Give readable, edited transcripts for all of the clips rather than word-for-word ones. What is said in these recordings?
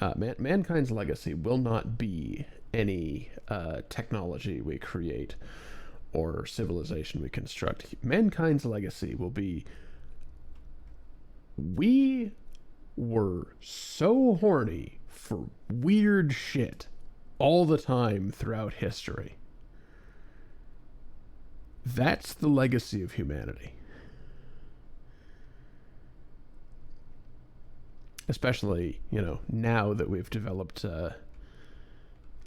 Mankind's legacy will not be any technology we create or civilization we construct. Mankind's legacy will be, we were so horny for weird shit all the time throughout history. That's the legacy of humanity. Especially, now that we've developed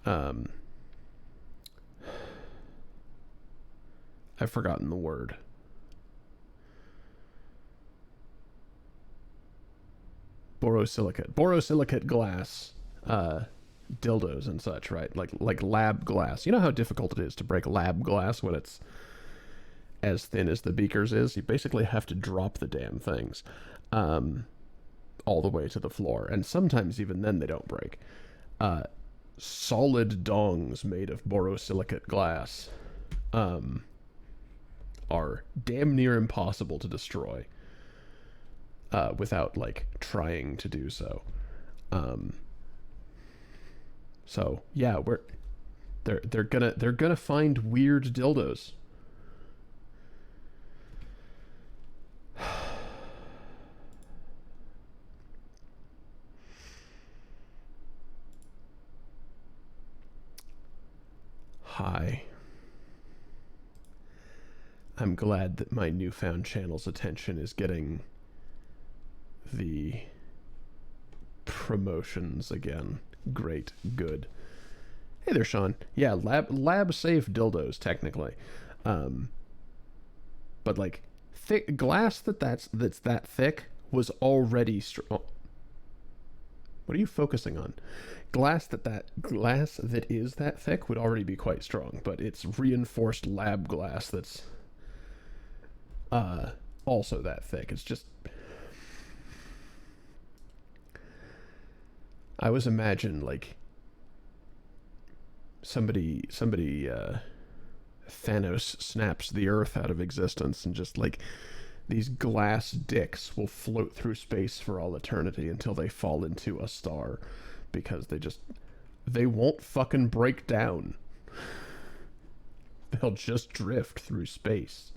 I've forgotten the word. Borosilicate glass dildos and such, right? Like lab glass. You know how difficult it is to break lab glass when it's as thin as the beakers is? You basically have to drop the damn things all the way to the floor, and sometimes even then they don't break. Solid dongs made of borosilicate glass are damn near impossible to destroy without trying to do so. So yeah, they're gonna find weird dildos. Hi. I'm glad that my newfound channel's attention is getting the promotions again. Great, good. Hey there, Sean. Yeah, lab safe dildos, technically. But thick glass that's that thick was already strong. What are you focusing on? Glass that is that thick would already be quite strong, but it's reinforced lab glass that's also that thick. It's just, I was imagine somebody Thanos snaps the earth out of existence and just these glass dicks will float through space for all eternity until they fall into a star, because they won't fucking break down. They'll just drift through space.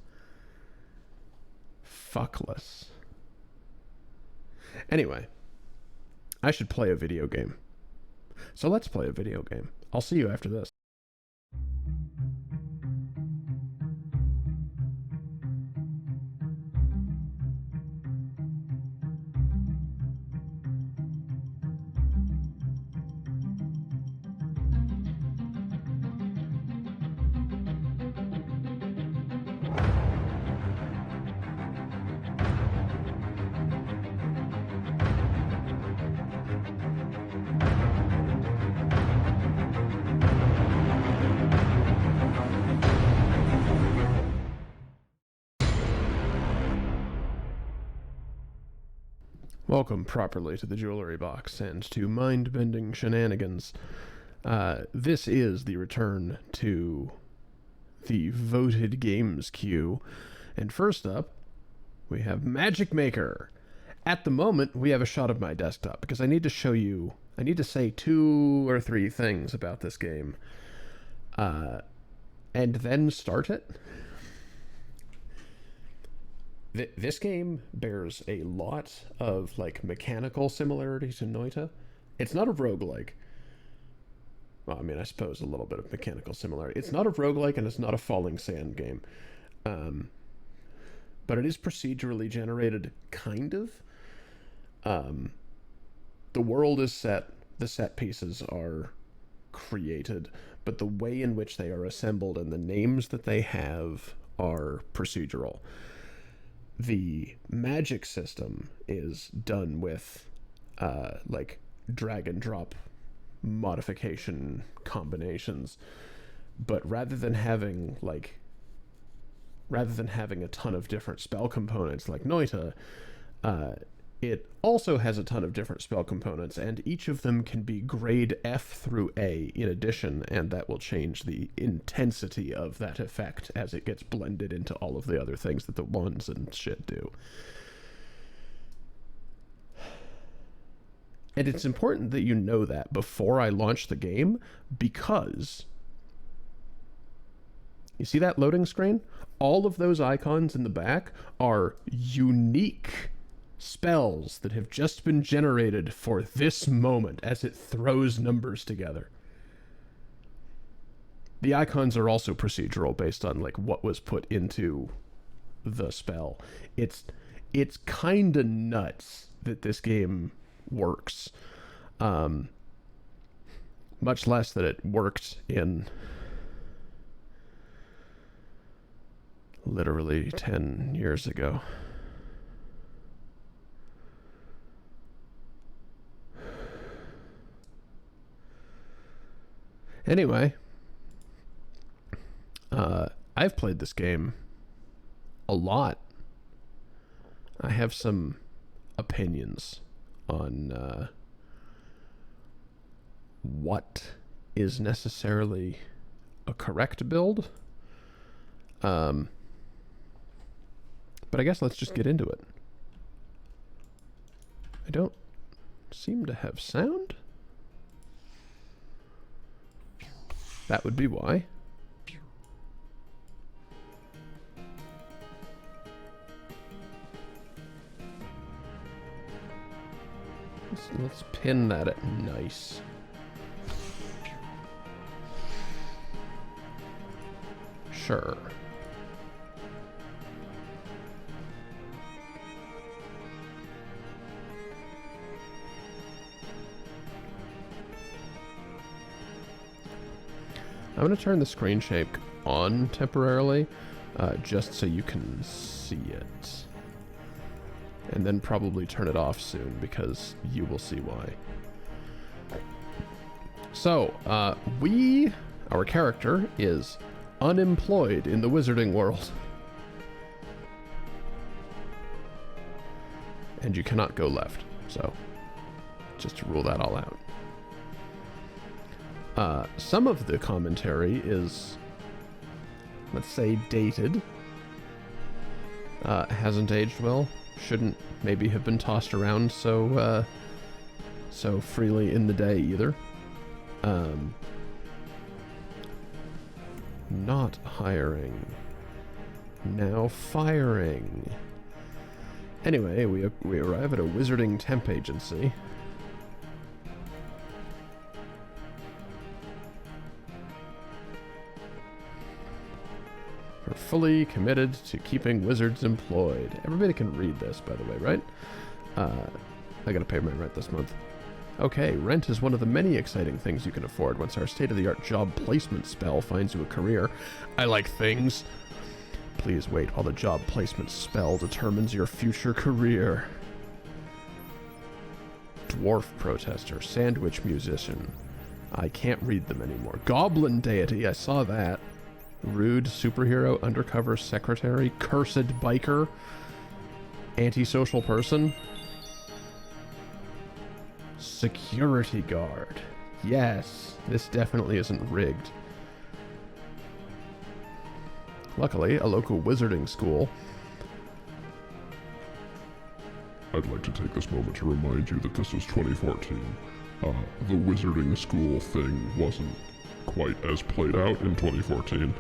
Fuckless. Anyway, I should play a video game. So let's play a video game. I'll see you after this. Welcome properly to the jewelry box and to mind-bending shenanigans. This is the return to the voted games queue. And first up, we have Magicmaker. At the moment, we have a shot of my desktop because I need to say 2 or 3 things about this game. And then start it. This game bears a lot of mechanical similarity to Noita. It's not a roguelike. Well, I mean, I suppose a little bit of mechanical similarity. It's not a roguelike and it's not a falling sand game. But it is procedurally generated, kind of. The world is set, the set pieces are created, but the way in which they are assembled and the names that they have are procedural. The magic system is done with drag and drop modification combinations, but rather than having a ton of different spell components like Noita, it also has a ton of different spell components, and each of them can be grade F through A in addition, and that will change the intensity of that effect as it gets blended into all of the other things that the wands and shit do. And it's important that you know that before I launch the game, because you see that loading screen? All of those icons in the back are unique spells that have just been generated for this moment as it throws numbers together. The icons are also procedural based on like what was put into the spell. It's kind of nuts that this game works. Much less that it worked in literally 10 years ago. Anyway, I've played this game a lot. I have some opinions on what is necessarily a correct build. But I guess let's just get into it. I don't seem to have sound. That would be why. Let's pin that at nice. Sure. I'm going to turn the screen shake on temporarily, just so you can see it. And then probably turn it off soon, because you will see why. So, our character is unemployed in the wizarding world. And you cannot go left, so just to rule that all out. Some of the commentary is, let's say, dated. Hasn't aged well. Shouldn't maybe have been tossed around so freely in the day either. Not hiring. Now firing. Anyway, we arrive at a wizarding temp agency. We're fully committed to keeping wizards employed. Everybody can read this, by the way, right? I gotta pay my rent this month. Okay, rent is one of the many exciting things you can afford once our state-of-the-art job placement spell finds you a career. I like things. Please wait while the job placement spell determines your future career. Dwarf protester, sandwich musician. I can't read them anymore. Goblin deity, I saw that. Rude superhero, undercover secretary, cursed biker, antisocial person. Security guard. Yes, this definitely isn't rigged. Luckily, a local wizarding school. I'd like to take this moment to remind you that this was 2014. The wizarding school thing wasn't quite as played out in 2014.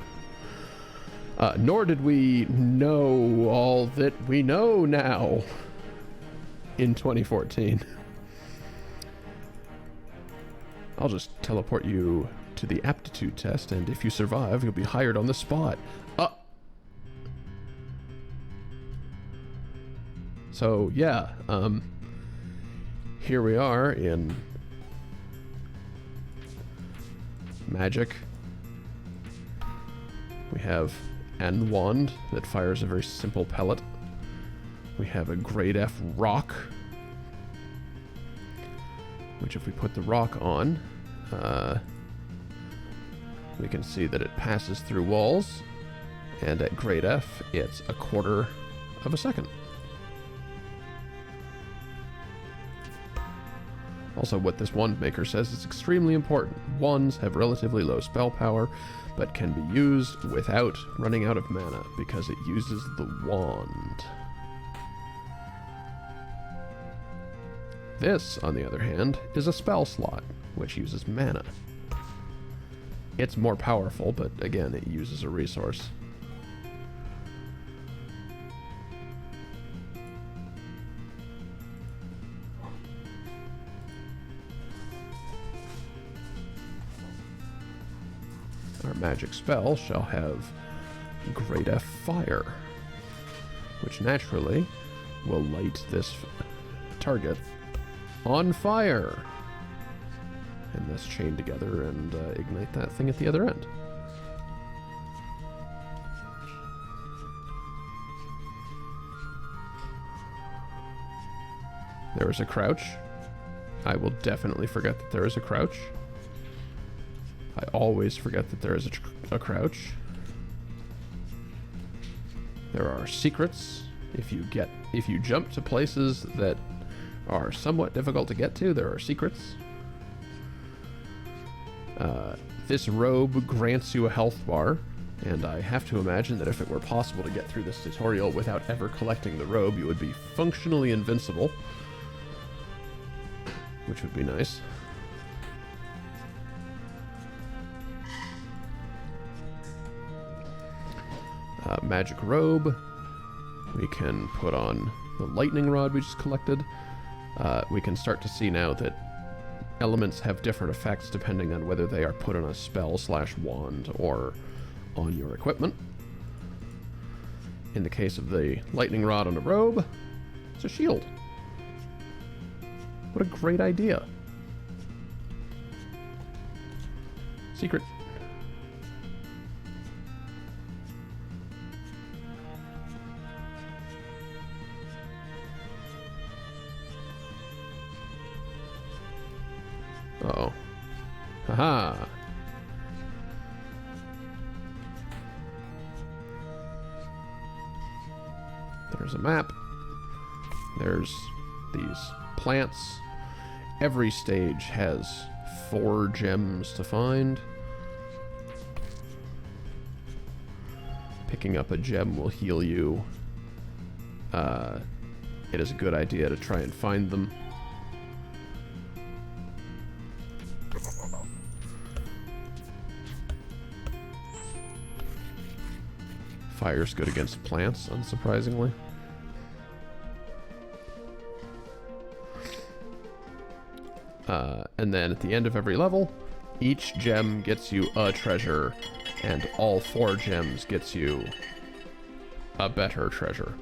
Nor did we know all that we know now in 2014. I'll just teleport you to the aptitude test, and if you survive, you'll be hired on the spot. So, yeah, here we are in magic. We have an wand that fires a very simple pellet. We have a grade F rock, which if we put the rock on, we can see that it passes through walls, and at grade F, it's 1/4 of a second. Also, what this wand maker says is extremely important. Wands have relatively low spell power, but can be used without running out of mana, because it uses the wand. This, on the other hand, is a spell slot, which uses mana. It's more powerful, but again, it uses a resource. Our magic spell shall have Great F Fire, which naturally will light this target on fire, and thus chain together and ignite that thing at the other end. There is a crouch. I will definitely forget that there is a crouch. I always forget that there is a crouch. There are secrets. If you jump to places that are somewhat difficult to get to, there are secrets. This robe grants you a health bar, and I have to imagine that if it were possible to get through this tutorial without ever collecting the robe, you would be functionally invincible, which would be nice. Magic robe. We can put on the lightning rod we just collected. We can start to see now that elements have different effects depending on whether they are put on a spell / wand or on your equipment. In the case of the lightning rod on a robe, it's a shield. What a great idea. Secret. Uh-oh. Haha. There's a map. There's these plants. Every stage has 4 gems to find. Picking up a gem will heal you. It is a good idea to try and find them. Fire's good against plants, unsurprisingly. And then at the end of every level, each gem gets you a treasure, and all 4 gems gets you a better treasure.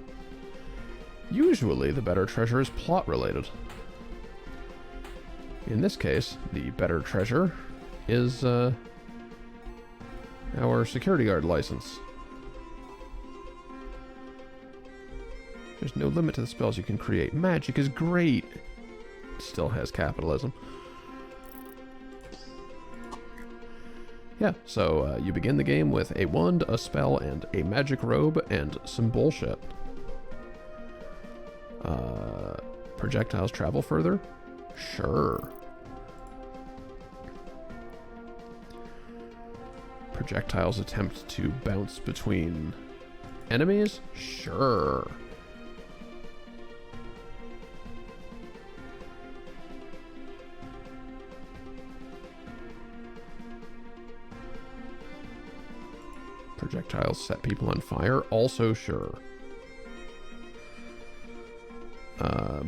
Usually the better treasure is plot related. In this case, the better treasure is our security guard license. There's no limit to the spells you can create. Magic is great. It still has capitalism. Yeah, so you begin the game with a wand, a spell, and a magic robe, and some bullshit. Projectiles travel further? Sure. Projectiles attempt to bounce between enemies? Sure. Projectiles set people on fire? Also sure.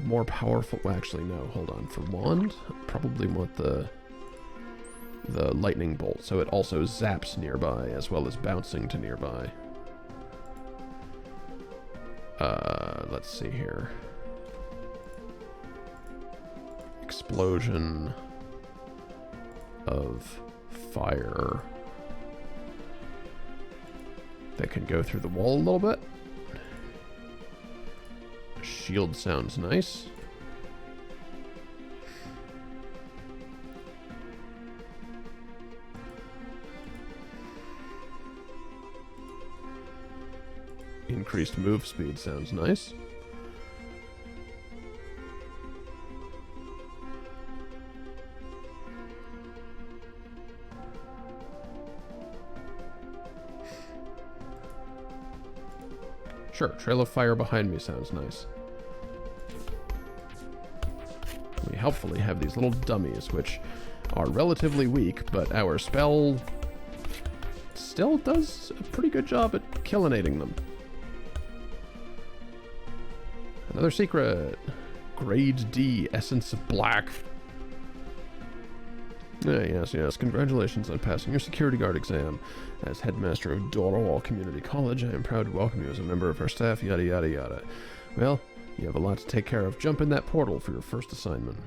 More powerful... Well, actually, no. Hold on. For wand, probably want the lightning bolt, so it also zaps nearby as well as bouncing to nearby. Let's see here. Explosion of fire that can go through the wall a little bit. Shield sounds nice. Increased move speed sounds nice. Sure, trail of fire behind me sounds nice. helpfully have these little dummies, which are relatively weak, but our spell still does a pretty good job at killinating them. Another secret. Grade D, Essence of Black. Yes. Congratulations on passing your security guard exam. As headmaster of Dorowal Community College, I am proud to welcome you as a member of our staff, yada yada yada. Well, you have a lot to take care of. Jump in that portal for your first assignment.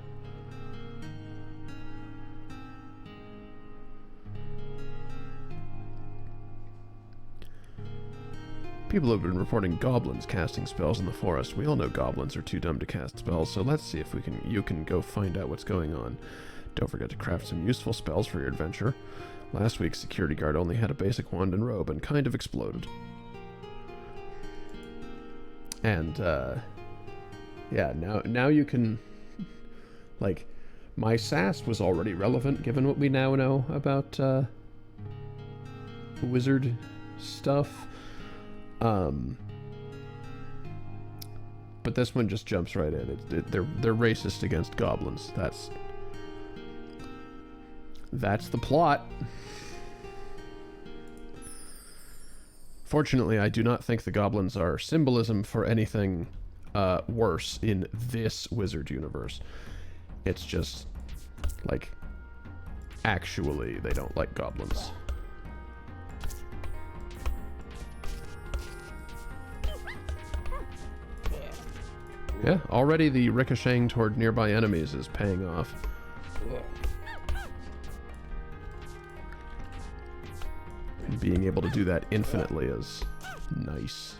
People have been reporting goblins casting spells in the forest. We all know goblins are too dumb to cast spells, so let's see if you can go find out what's going on. Don't forget to craft some useful spells for your adventure. Last week's security guard only had a basic wand and robe and kind of exploded. And, yeah, now you can... Like, my sass was already relevant, given what we now know about, wizard stuff. But this one just jumps right in. They're racist against goblins. That's the plot. Fortunately, I do not think the goblins are symbolism for anything worse in this wizard universe. It's just, like, actually they don't like goblins. Yeah, already the ricocheting toward nearby enemies is paying off. And being able to do that infinitely is nice.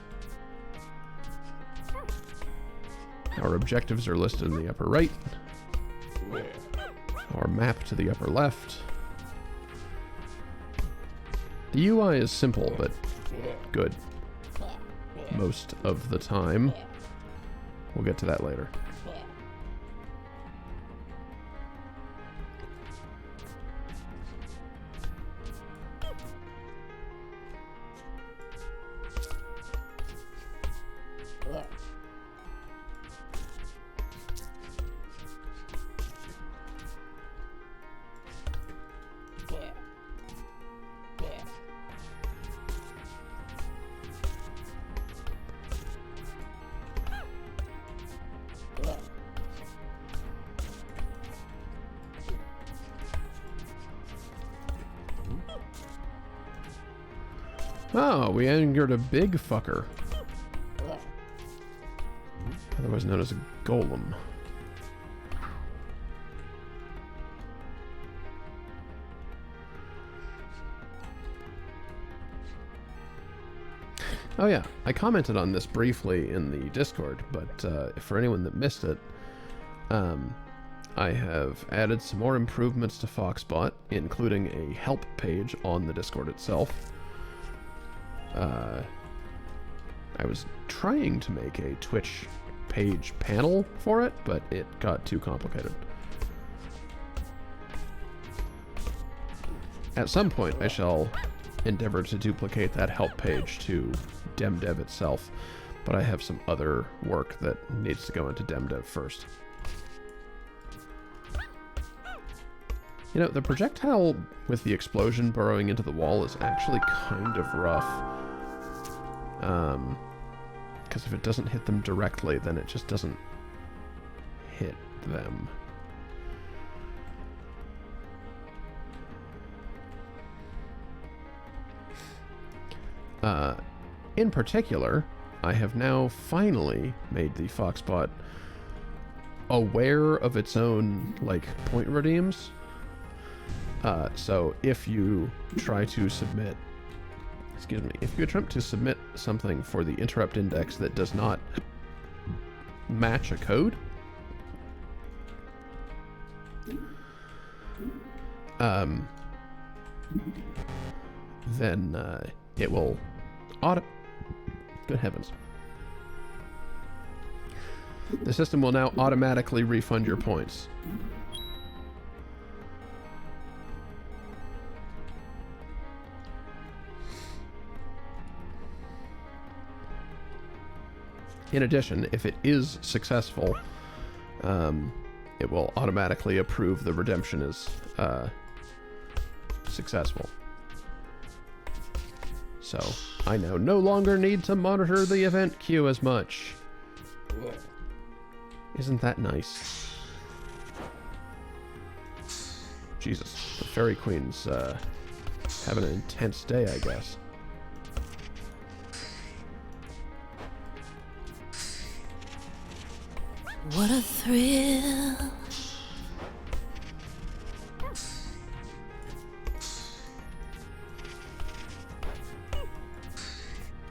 Our objectives are listed in the upper right. Our map to the upper left. The UI is simple, but good. Most of the time. We'll get to that later. Oh, we angered a big fucker. Otherwise known as a golem. Oh yeah, I commented on this briefly in the Discord, but for anyone that missed it, I have added some more improvements to Foxbot, including a help page on the Discord itself. I was trying to make a Twitch page panel for it, but it got too complicated. At some point, I shall endeavor to duplicate that help page to DemDev itself, but I have some other work that needs to go into DemDev first. You know, the projectile with the explosion burrowing into the wall is actually kind of rough. Because if it doesn't hit them directly, then it just doesn't hit them. In particular, I have now finally made the Foxbot aware of its own, like, point redeems. So if you try to submit... Excuse me. If you attempt to submit something for the interrupt index that does not match a code, then it will Good heavens. The system will now automatically refund your points. In addition, if it is successful, it will automatically approve the redemption is successful. So I now no longer need to monitor the event queue as much. Isn't that nice? Jesus, the Fairy Queen's having an intense day, I guess. What a thrill.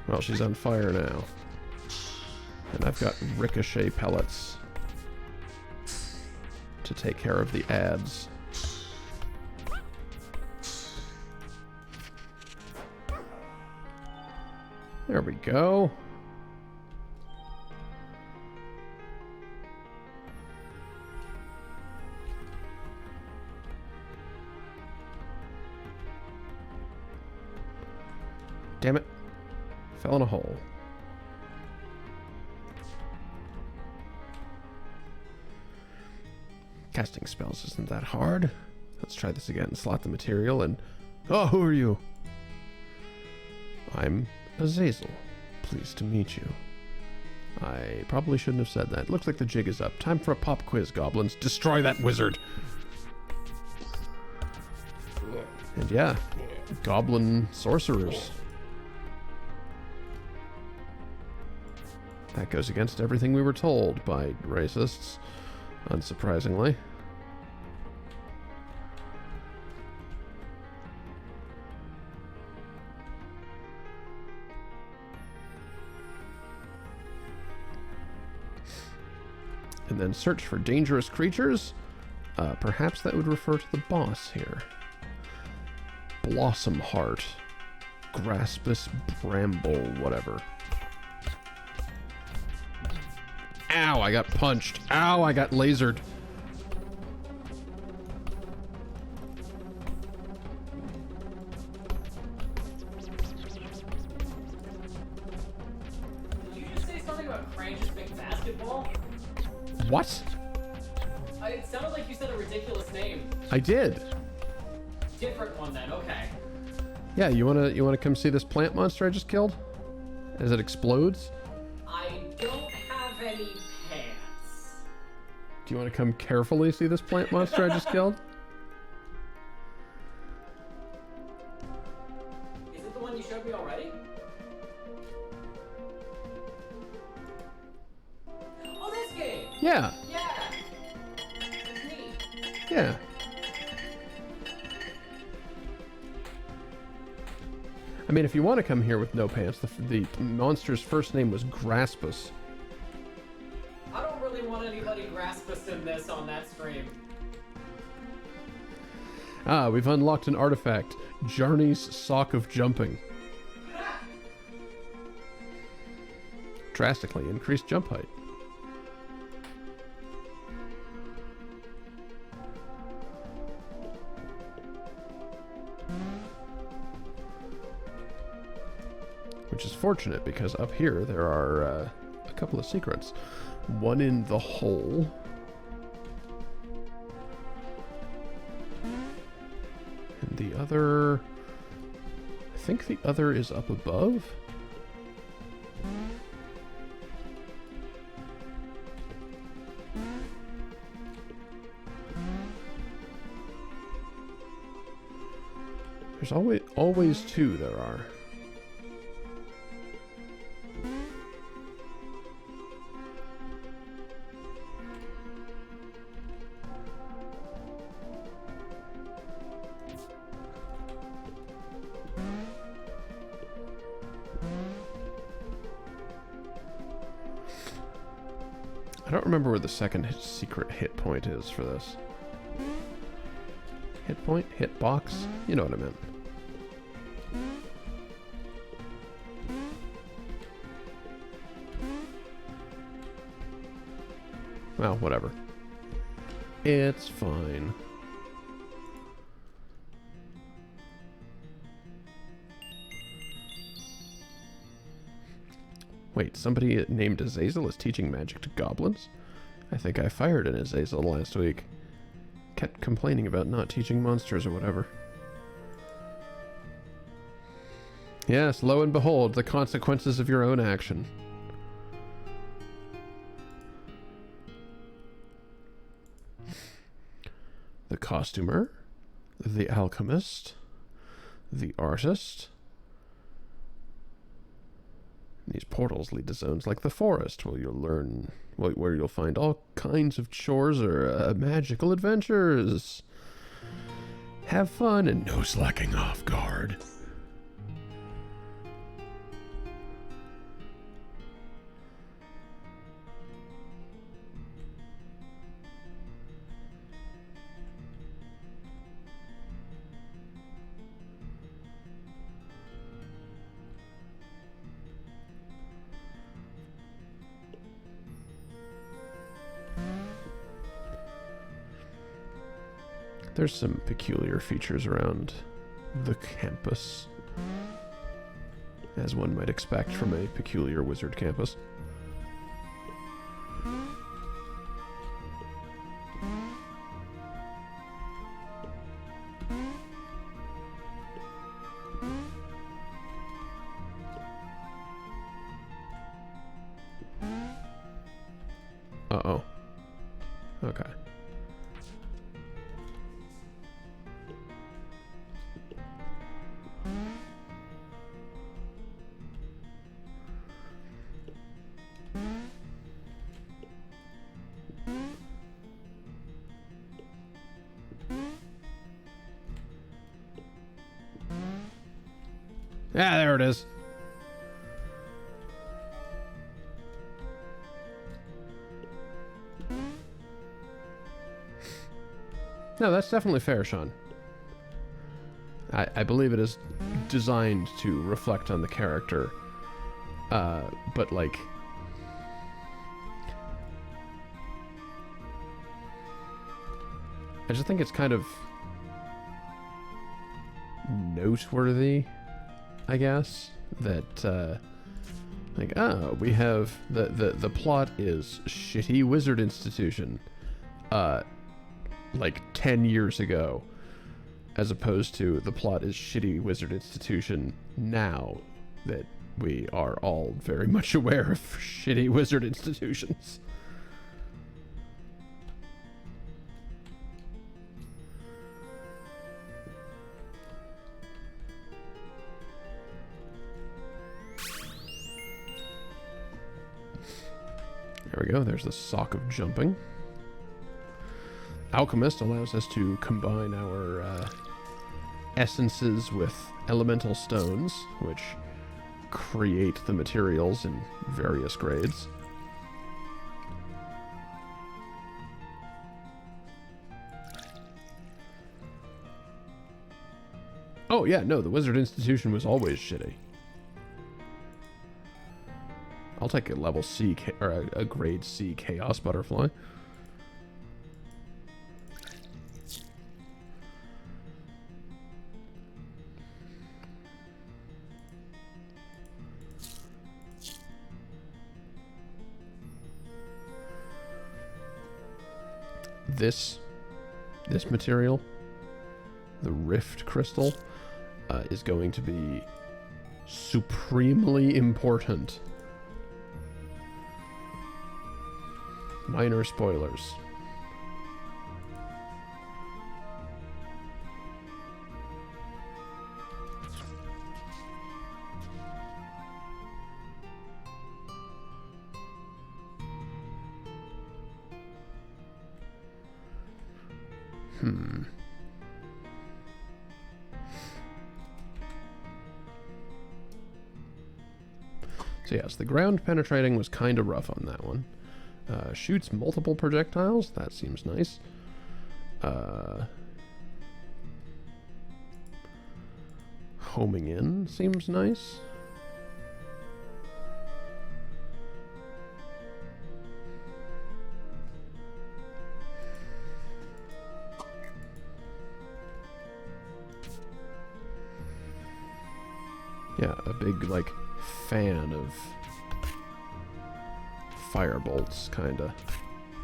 Well, she's on fire now. And I've got ricochet pellets to take care of the ads. There we go. Damn it. Fell in a hole. Casting spells isn't that hard. Let's try this again. Slot the material and... Oh, who are you? I'm Azazel. Pleased to meet you. I probably shouldn't have said that. Looks like the jig is up. Time for a pop quiz, goblins. Destroy that wizard! And yeah, goblin sorcerers. That goes against everything we were told by racists, unsurprisingly. And then search for dangerous creatures. Perhaps that would refer to the boss here. Blossom Heart. Graspus Bramble, whatever. Ow, I got punched. Ow, I got lasered. Did you just say something about Crank just being basketball? What? It sounded like you said a ridiculous name. I did. Different one then, okay. Yeah, you wanna come see this plant monster I just killed? As it explodes? I don't have any pants. Do you want to come carefully see this plant monster I just killed? Is it the one you showed me already? Oh, this game! Yeah, Yeah! It's neat. yeah. I mean, if you want to come here with no pants, the monster's first name was Graspus. I don't really want anybody Graspus in this on that stream. Ah, we've unlocked an artifact. Jarny's Sock of Jumping. Drastically increased jump height. Which is fortunate because up here there are a couple of secrets. One in the hole. And the other... I think the other is up above. There's always two there are. I don't remember where the second secret hit point is for this. Hit point? Hit box? You know what I meant. Well, whatever. It's fine. Wait, somebody named Azazel is teaching magic to goblins? I think I fired an Azazel last week. Kept complaining about not teaching monsters or whatever. Yes, lo and behold, the consequences of your own action. The costumer, the alchemist, the artist. These portals lead to zones like the forest, where you'll find all kinds of chores or magical adventures. Have fun and no slacking off, guard. There's some peculiar features around the campus, as one might expect from a peculiar wizard campus. Uh-oh. Okay. Yeah, there it is. No, that's definitely fair, Sean. I believe it is designed to reflect on the character. But like... I just think it's kind of noteworthy, I guess, that like, we have the plot is shitty wizard institution like 10 years ago, as opposed to the plot is shitty wizard institution now that we are all very much aware of shitty wizard institutions. There we go, there's the sock of jumping. Alchemist allows us to combine our essences with elemental stones, which create the materials in various grades. Oh yeah, no, the Wizard Institution was always shitty. I'll take a level C, or a grade C Chaos Butterfly. This material, the Rift Crystal, is going to be supremely important. Minor spoilers. So yes, the ground penetrating was kind of rough on that one. Shoots multiple projectiles. That seems nice. Homing in seems nice. Yeah, a big, like, fan of fire bolts, kinda.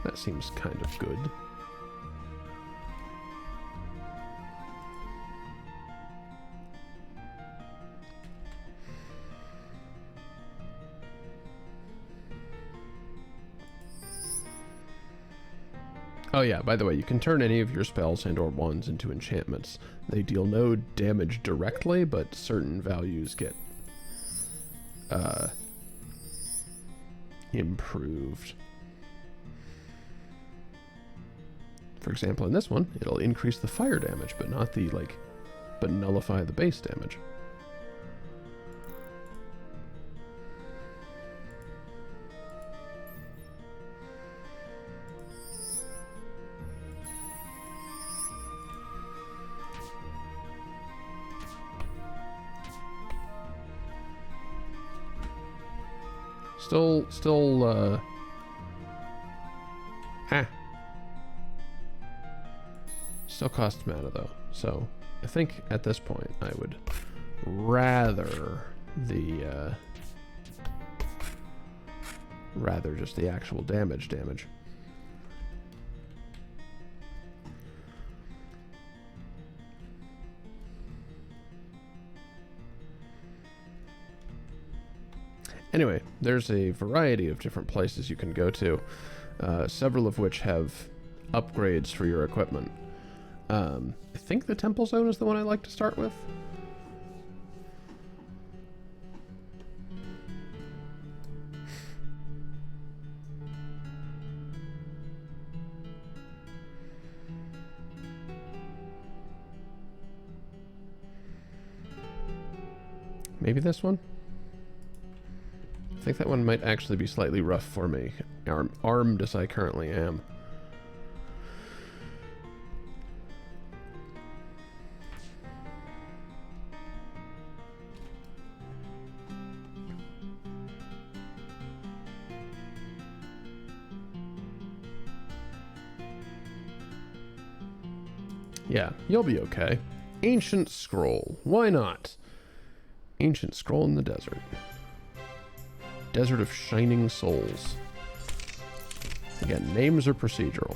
That seems kind of good. Oh yeah, by the way, you can turn any of your spells and or wands into enchantments. They deal no damage directly, but certain values get improved. For example, in this one, it'll increase the fire damage, but not the, but nullify the base damage. Still costs mana though, so I think at this point I would rather just the actual damage. Anyway, there's a variety of different places you can go to, several of which have upgrades for your equipment. I think the Temple Zone is the one I like to start with. Maybe this one? I think that one might actually be slightly rough for me, armed as I currently am. Yeah, you'll be okay. Ancient Scroll. Why not? Ancient Scroll in the desert. Desert of Shining Souls. Again, names are procedural.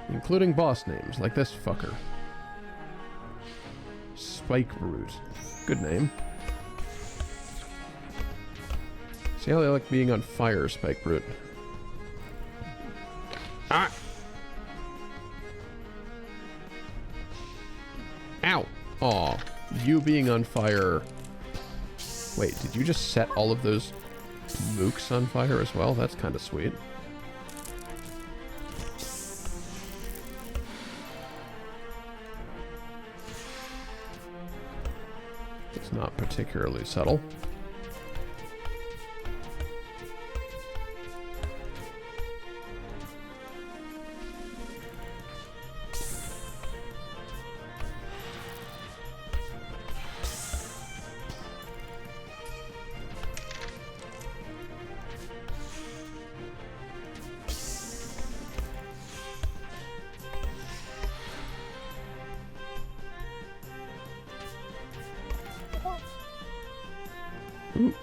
Including boss names, like this fucker. Spike Root. Good name. See how they like being on fire, Spike Root. Ah! Ow! Aw, you being on fire. Wait, did you just set all of those mooks on fire as well? That's kind of sweet. It's not particularly subtle. Ooh,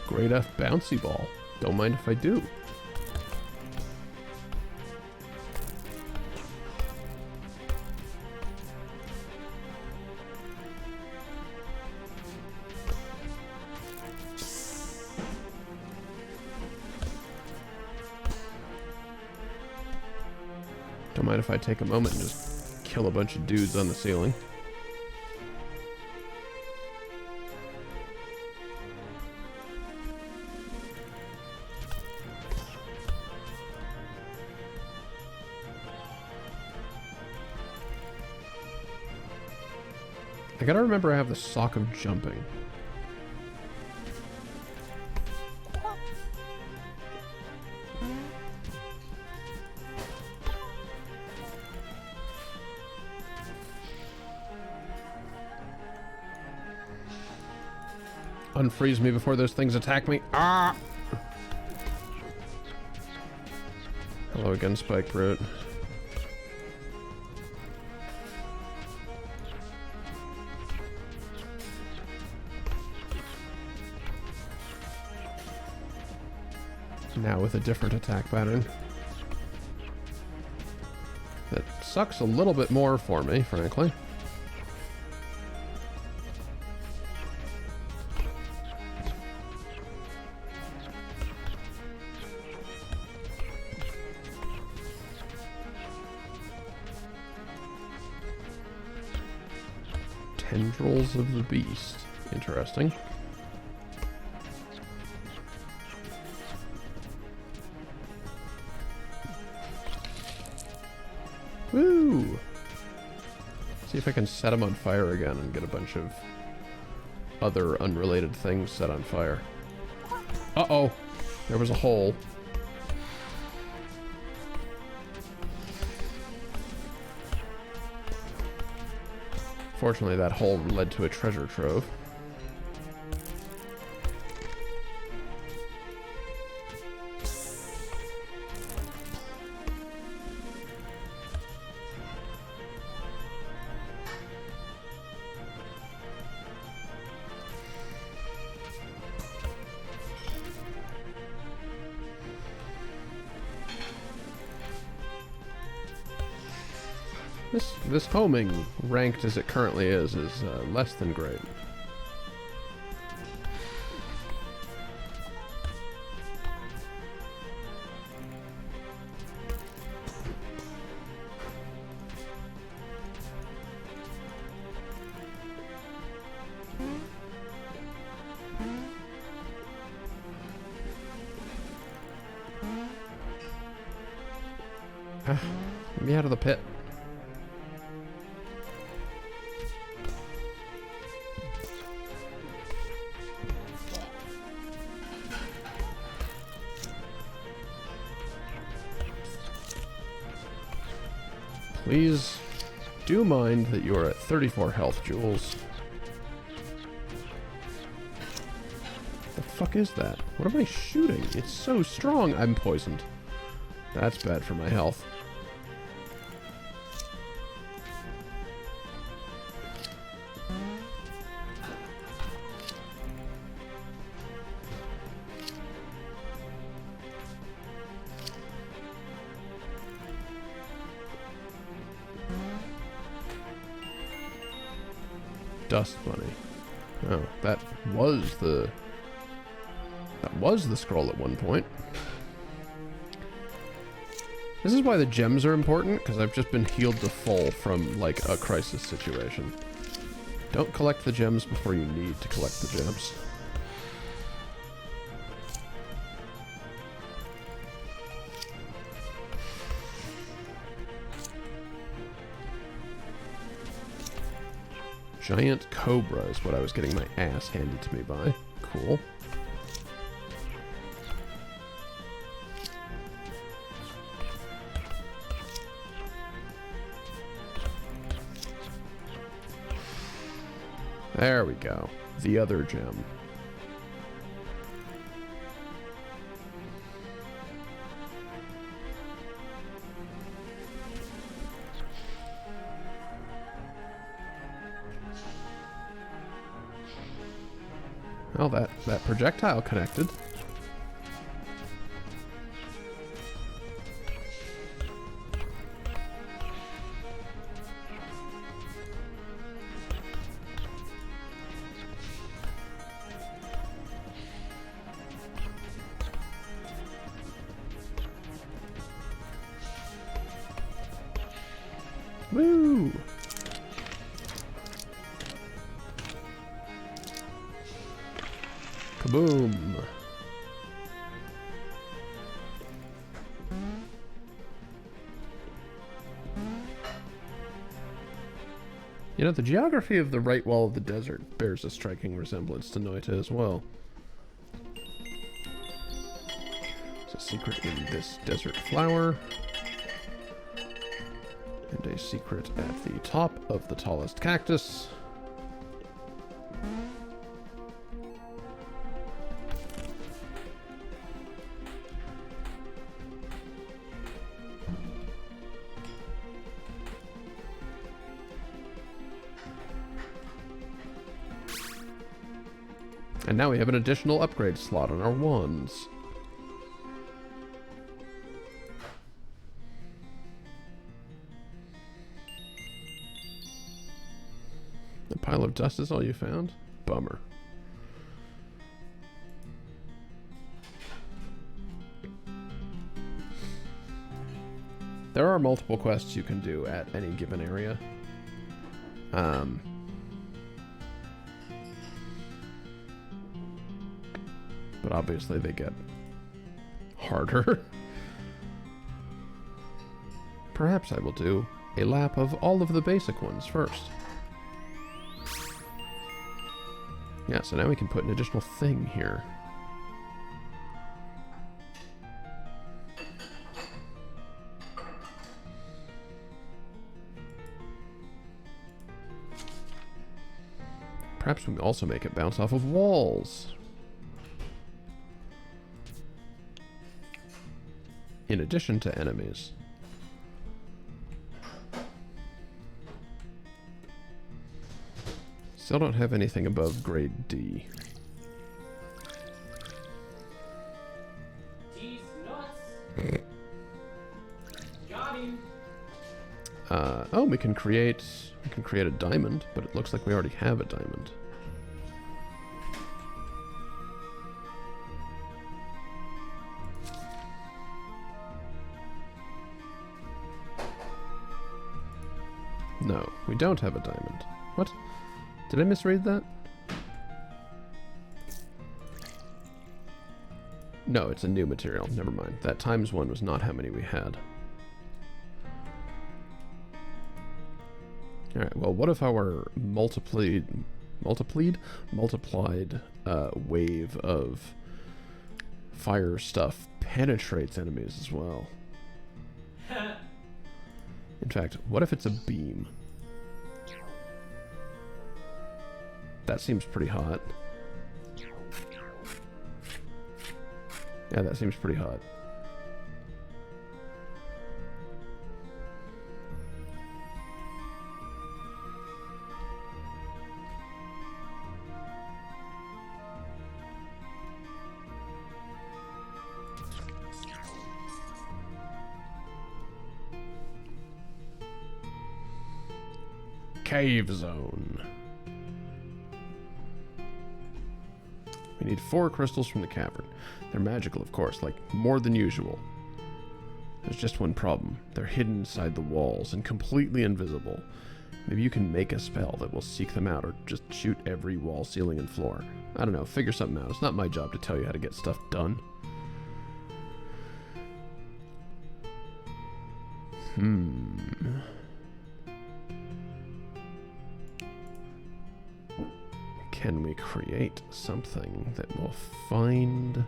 great F bouncy ball. Don't mind if I do. Don't mind if I take a moment and just kill a bunch of dudes on the ceiling. I gotta remember I have the Sock of Jumping. Unfreeze me before those things attack me. Ah! Hello again, Spike Root. Now with a different attack pattern. That sucks a little bit more for me, frankly. Tendrils of the Beast. Interesting. Woo! See if I can set them on fire again and get a bunch of other unrelated things set on fire. Uh-oh! There was a hole. Fortunately, that hole led to a treasure trove. This homing, ranked as it currently is less than great. Get me out of the pit. Please do mind that you are at 34 health, Jules. The fuck is that? What am I shooting? It's so strong. I'm poisoned. That's bad for my health. Dust bunny. Oh, that was the scroll at one point. This is why the gems are important, because I've just been healed to full from, like, a crisis situation. Don't collect the gems before you need to collect the gems. Giant Cobra is what I was getting my ass handed to me by. Cool. There we go. The other gem. Well, that projectile connected. Woo! Kaboom! You know, the geography of the right wall of the desert bears a striking resemblance to Noita as well. There's a secret in this desert flower. And a secret at the top of the tallest cactus. And now we have an additional upgrade slot on our wands. pile of dust is all you found? Bummer. There are multiple quests you can do at any given area. But obviously they get harder. Perhaps I will do a lap of all of the basic ones first. Yeah, so now we can put an additional thing here. Perhaps we can also make it bounce off of walls. In addition to enemies. Still don't have anything above grade D. D's nuts. Got him. Oh, we can create a diamond, but it looks like we already have a diamond. No, we don't have a diamond. What? Did I misread that? No, it's a new material. Never mind. That times one was not how many we had. Alright, well, what if our multiplied wave of fire stuff penetrates enemies as well? In fact, what if it's a beam? That seems pretty hot. Yeah, that seems pretty hot. Cave zone. We need 4 crystals from the cavern. They're magical, of course, like more than usual. There's just one problem. They're hidden inside the walls and completely invisible. Maybe you can make a spell that will seek them out, or just shoot every wall, ceiling, and floor. I don't know, figure something out. It's not my job to tell you how to get stuff done. Can we create something that will find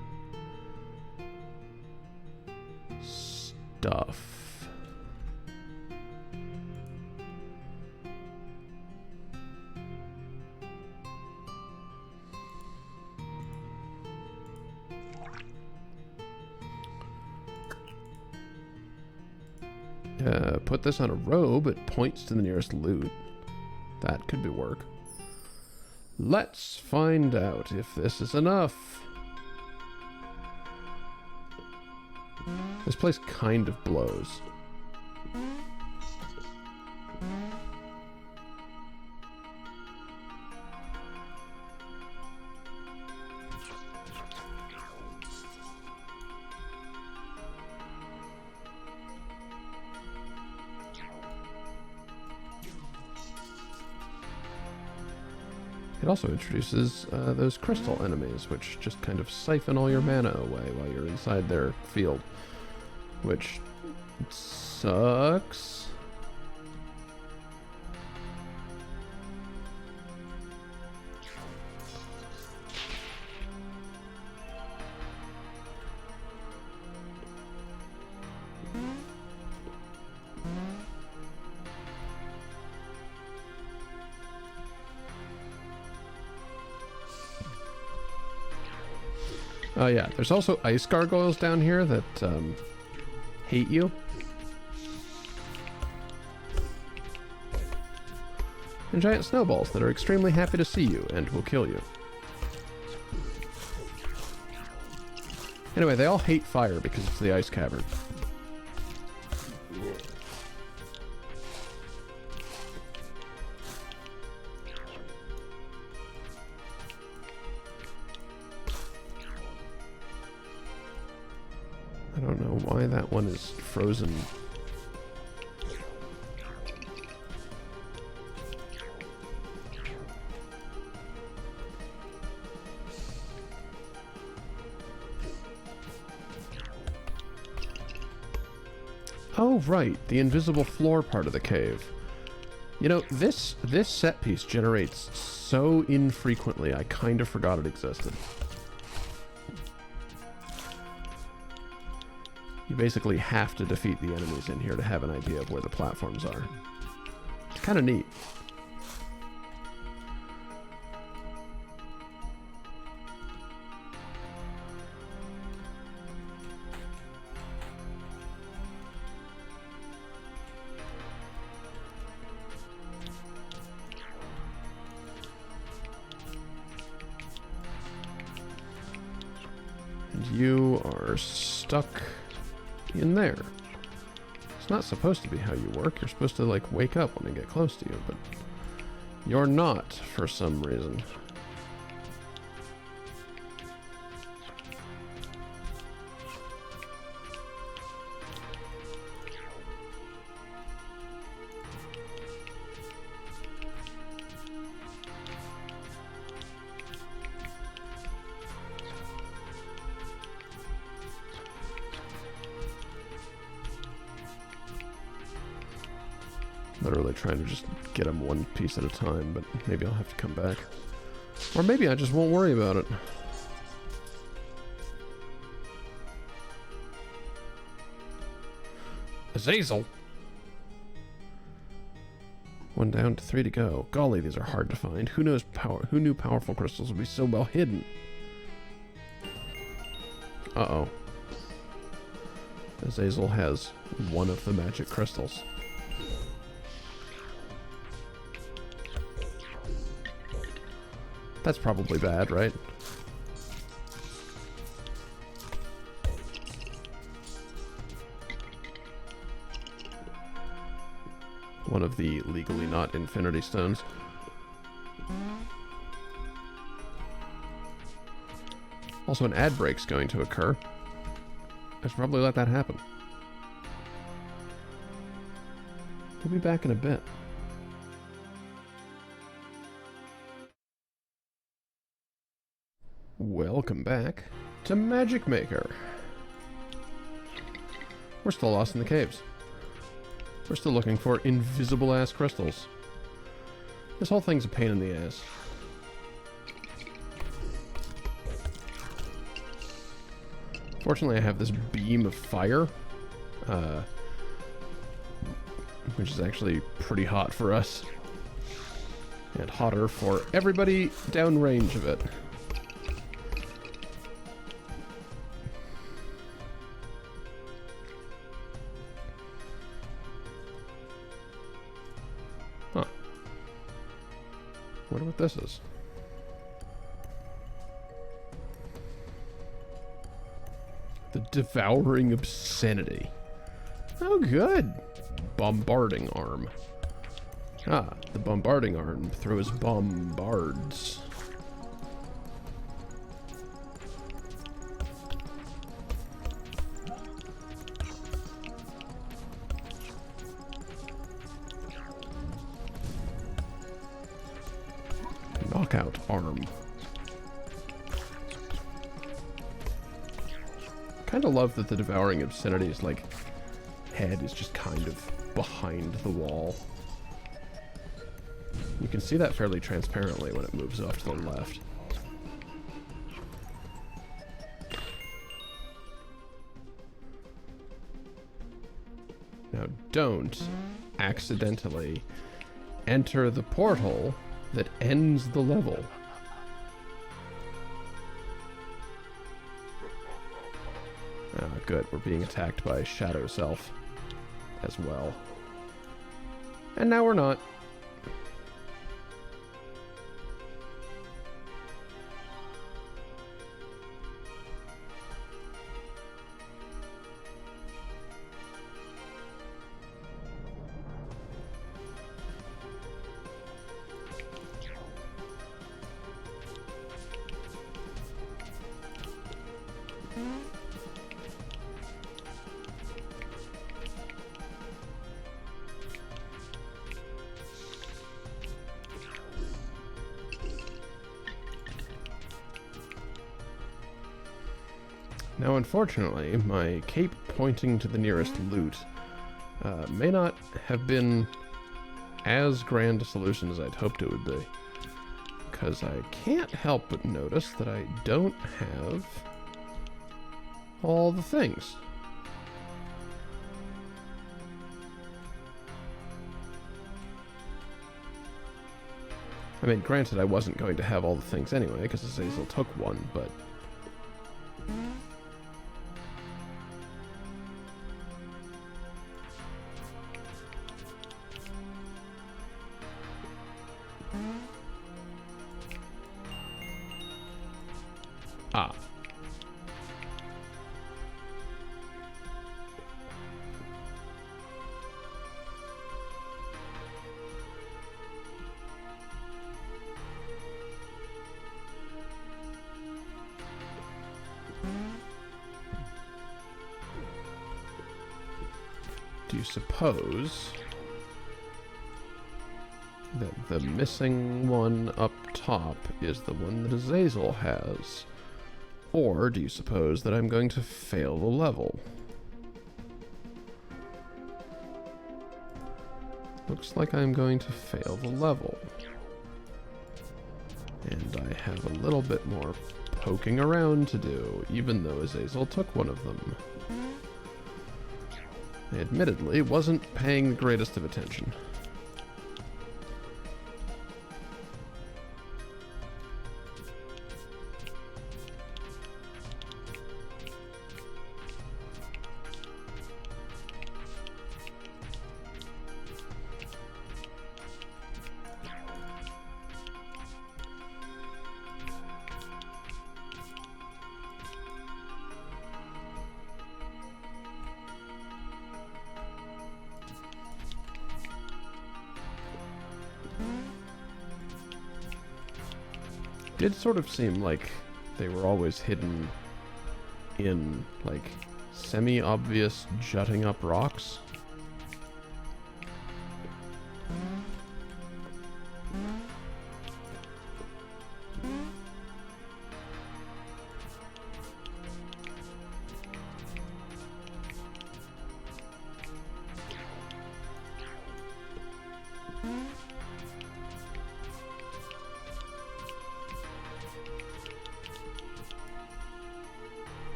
stuff? Put this on a robe, it points to the nearest loot. That could be work. Let's find out if this is enough. This place kind of blows. It also introduces those crystal enemies, which just kind of siphon all your mana away while you're inside their field. Which sucks. Oh yeah, there's also ice gargoyles down here that hate you. And giant snowballs that are extremely happy to see you and will kill you. Anyway, they all hate fire because it's the ice cavern. don't know why that one is frozen. Oh, right, the invisible floor part of the cave. You know, this set piece generates so infrequently, I kind of forgot it existed. You basically have to defeat the enemies in here to have an idea of where the platforms are. It's kind of neat. You are stuck in there. It's not supposed to be how you work. You're supposed to, like, wake up when I get close to you, but you're not for some reason. Literally trying to just get them one piece at a time, but maybe I'll have to come back. Or maybe I just won't worry about it. Azazel! 1 down to 3 to go. Golly, these are hard to find. Who knew powerful crystals would be so well hidden? Uh-oh. Azazel has one of the magic crystals. That's probably bad, right? One of the legally not infinity stones. Also, an ad break's going to occur. I should probably let that happen. We'll be back in a bit. Welcome back to Magicmaker. We're still lost in the caves. We're still looking for invisible-ass crystals. This whole thing's a pain in the ass. Fortunately, I have this beam of fire, which is actually pretty hot for us. And hotter for everybody downrange of it. Wonder what this is. The Devouring Obscenity. Oh, good. Bombarding Arm. Ah, the Bombarding Arm throws bombards. Knockout Arm. Kind of love that the Devouring Obscenity's, like, head is just kind of behind the wall. You can see that fairly transparently when it moves off to the left. Now, don't accidentally enter the portal that ends the level. Ah, good. We're being attacked by Shadow Self as well. And now we're not. Now, unfortunately, my cape pointing to the nearest loot may not have been as grand a solution as I'd hoped it would be. Because I can't help but notice that I don't have all the things. I mean, granted, I wasn't going to have all the things anyway, because Azazel took one, but... Ah. Do you suppose that the missing one up top is the one that Azazel has? Or do you suppose that I'm going to fail the level? Looks like I'm going to fail the level. And I have a little bit more poking around to do, even though Azazel took one of them. I admittedly wasn't paying the greatest of attention. Did sort of seem like they were always hidden in, like, semi-obvious jutting up rocks.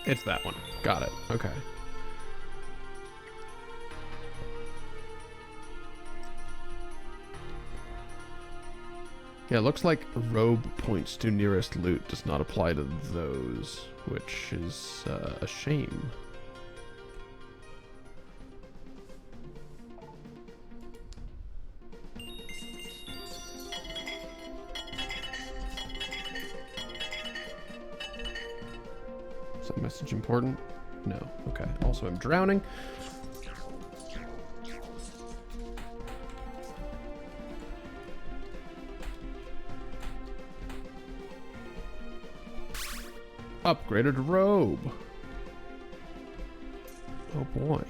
It's that one. Got it. Okay. Yeah, it looks like robe points to nearest loot does not apply to those, which is a shame. Is that message important? No. Okay. Also, I'm drowning. Upgraded robe. Oh boy.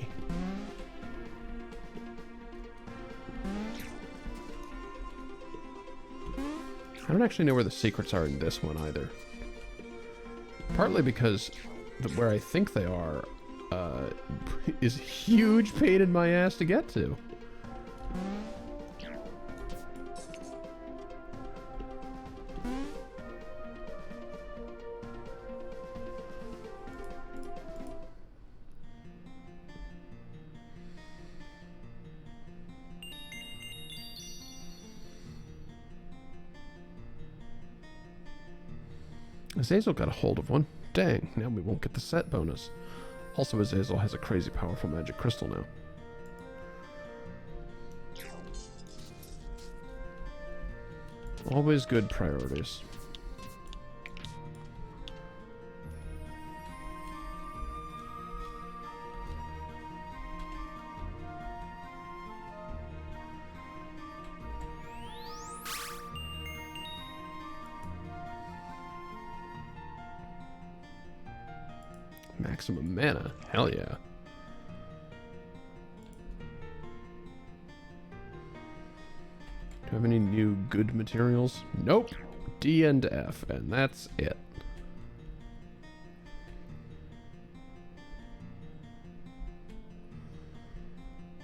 I don't actually know where the secrets are in this one either. Partly because where I think they are is a huge pain in my ass to get to. Azazel got a hold of one. Dang, now we won't get the set bonus. Also, Azazel has a crazy powerful magic crystal now. Always good priorities. Maximum mana. Hell yeah. Do I have any new good materials? Nope. D and F, and that's it.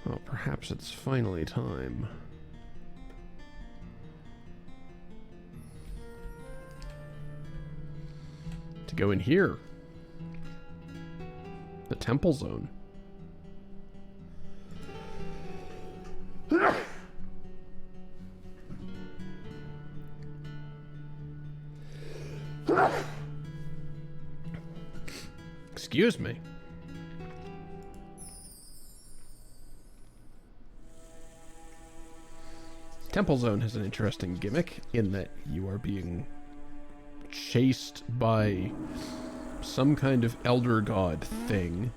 Well, perhaps it's finally time. To go in here. The temple zone. Excuse me. Temple Zone has an interesting gimmick in that you are being chased by some kind of elder god thing,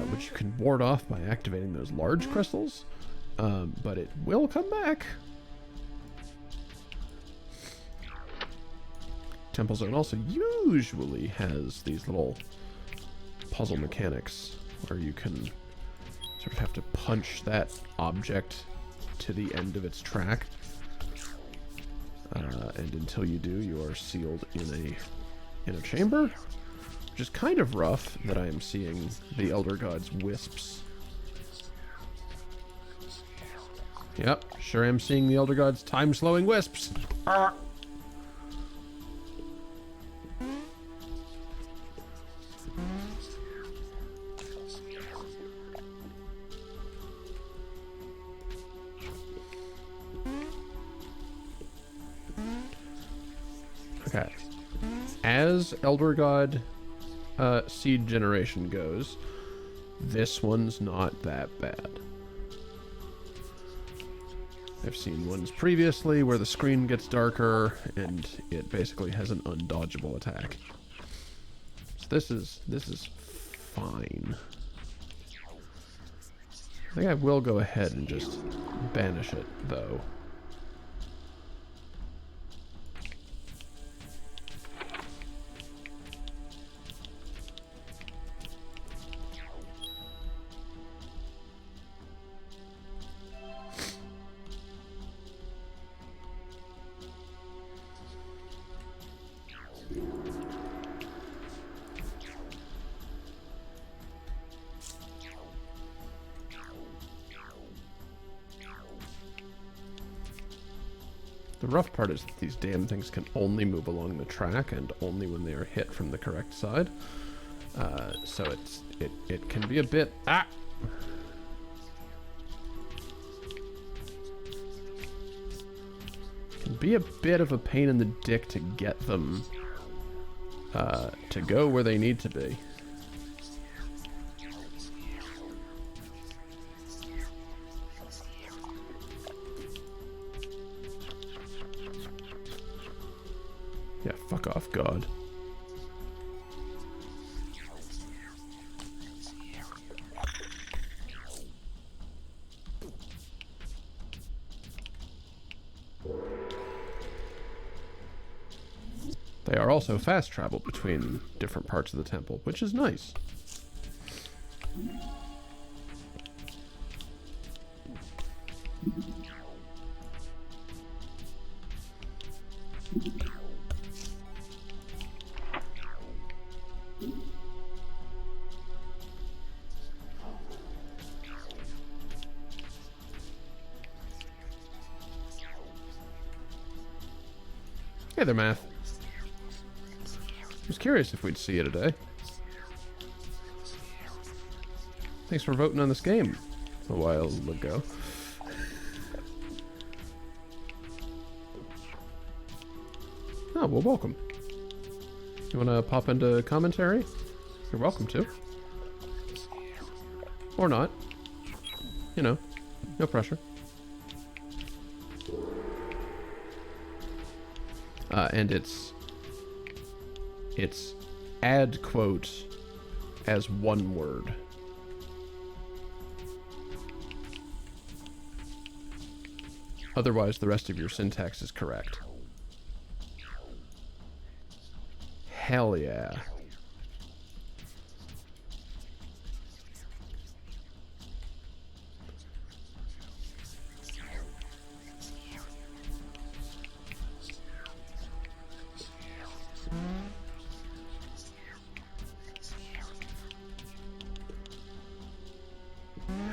which you can ward off by activating those large crystals, but it will come back. Temple Zone also usually has these little puzzle mechanics where you can sort of have to punch that object to the end of its track, and until you do, you are sealed in a chamber, which is kind of rough that I am seeing the Elder God's wisps. Yep, sure am seeing the Elder God's time-slowing wisps. Okay. As Elder God seed generation goes, this one's not that bad. I've seen ones previously where the screen gets darker and it basically has an undodgeable attack. So this is fine. I think I will go ahead and just banish it though. The rough part is that these damn things can only move along the track and only when they are hit from the correct side. So it can be a bit can be a bit of a pain in the dick to get them to go where they need to be. Yeah, fuck off, God. They are also fast travel between different parts of the temple, which is nice. Hey there, Math. I was curious if we'd see you today. Thanks for voting on this game a while ago. Oh, well, welcome. You want to pop into commentary? You're welcome to. Or not. You know, no pressure. And it's add quote as one word. Otherwise, the rest of your syntax is correct. Hell yeah.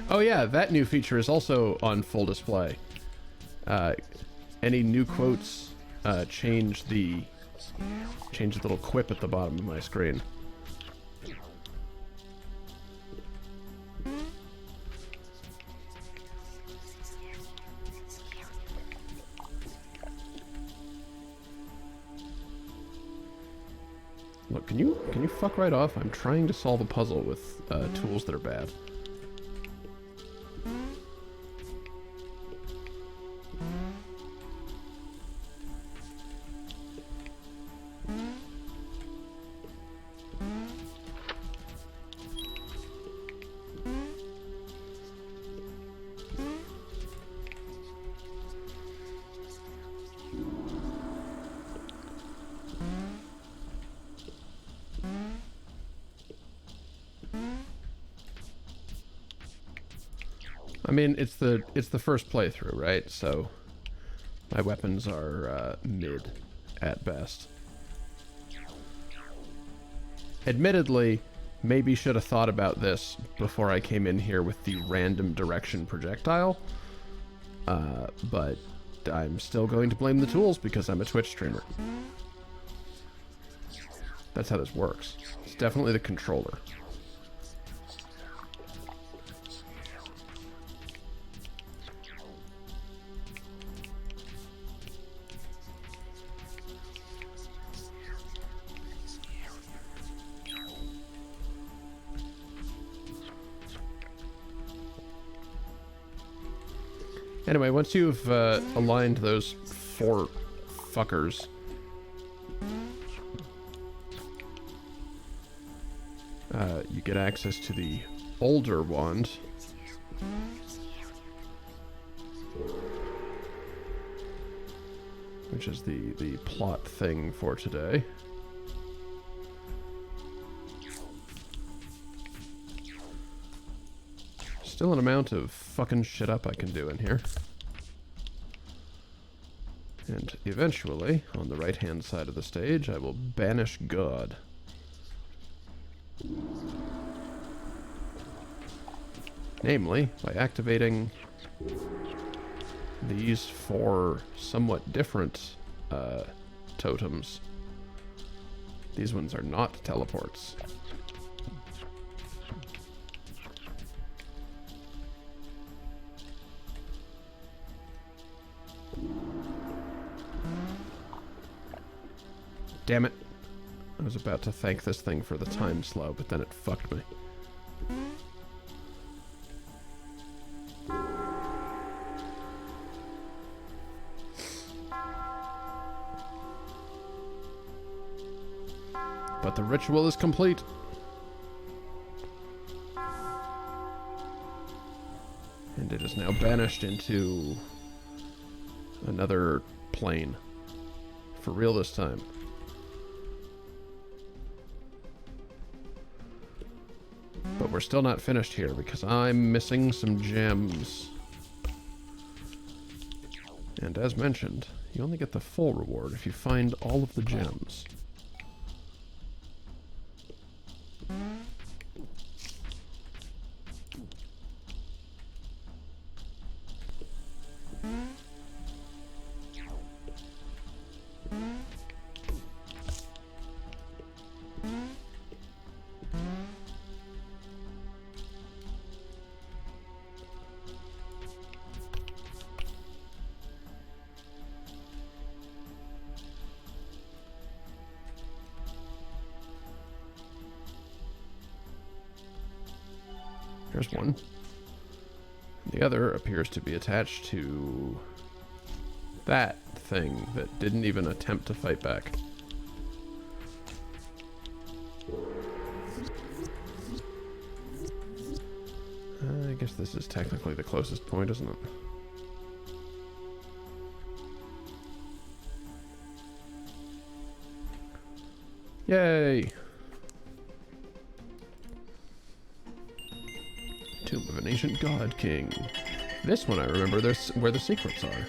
Oh yeah, that new feature is also on full display. Any new quotes change the little quip at the bottom of my screen. Look, can you fuck right off? I'm trying to solve a puzzle with tools that are bad. I mean, it's the first playthrough, right? So my weapons are mid at best. Admittedly, maybe should have thought about this before I came in here with the random direction projectile. But I'm still going to blame the tools because I'm a Twitch streamer. That's how this works. It's definitely the controller. Anyway, once you've aligned those 4 fuckers, you get access to the older wand. Which is the plot thing for today. Still an amount of fucking shit up I can do in here. And eventually, on the right-hand side of the stage, I will banish God. Namely, by activating these 4 somewhat different totems. These ones are not teleports. Damn it. I was about to thank this thing for the time slow, but then it fucked me. But the ritual is complete. And it is now banished into another plane. For real this time. But we're still not finished here because I'm missing some gems. And as mentioned, you only get the full reward if you find all of the gems. Here's one. The other appears to be attached to that thing that didn't even attempt to fight back. I guess this is technically the closest point, isn't it? Yay! Tomb of an Ancient God King. This one I remember there's where the secrets are.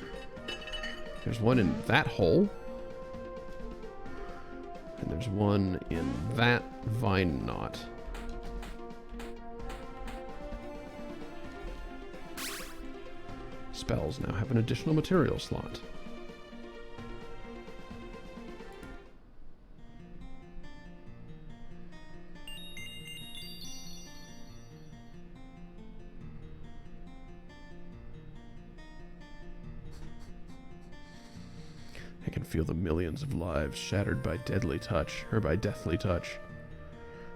There's one in that hole. And there's one in that vine knot. spells now have an additional material slot. I can feel the millions of lives shattered by deadly touch, or by deathly touch.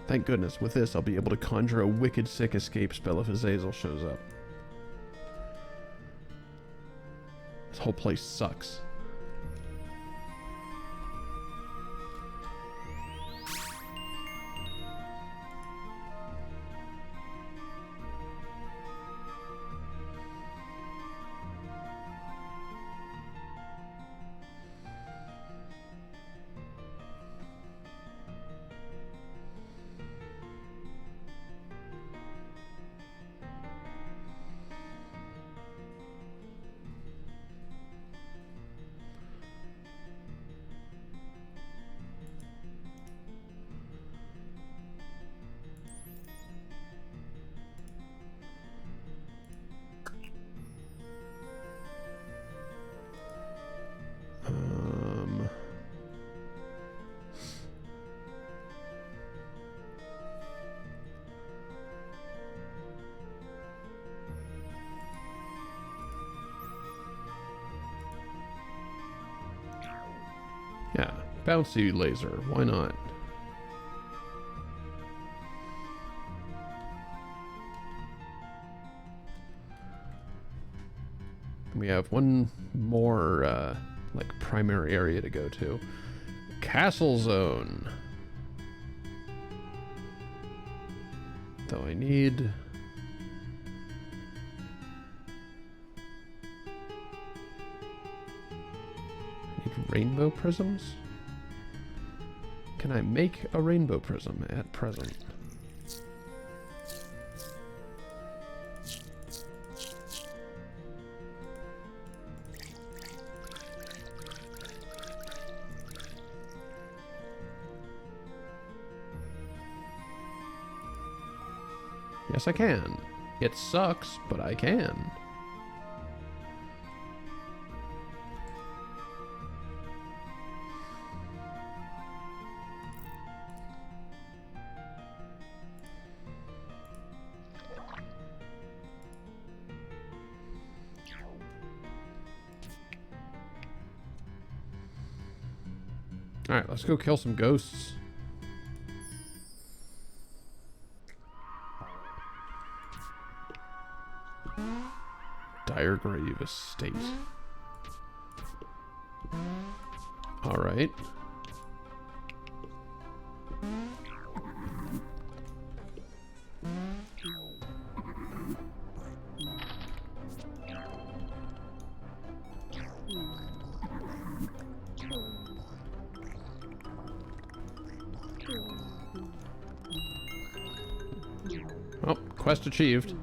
Thank goodness, with this I'll be able to conjure a wicked sick escape spell if Azazel shows up. This whole place sucks. Yeah, bouncy laser, why not? We have one more, like, primary area to go to. Castle Zone. Though I need... rainbow prisms? Can I make a rainbow prism at present? Yes, I can. It sucks, but I can. Alright, let's go kill some ghosts. Dire Grave Estate. Alright. Oh, quest achieved.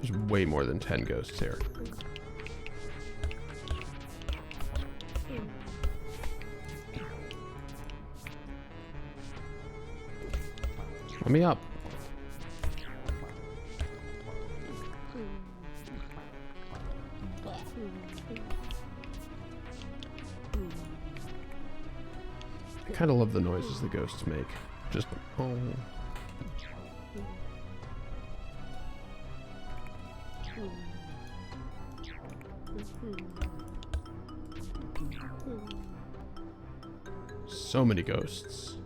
There's way more than 10 ghosts here. Let me up. I kind of love the noises the ghosts make. Just, oh. So many ghosts.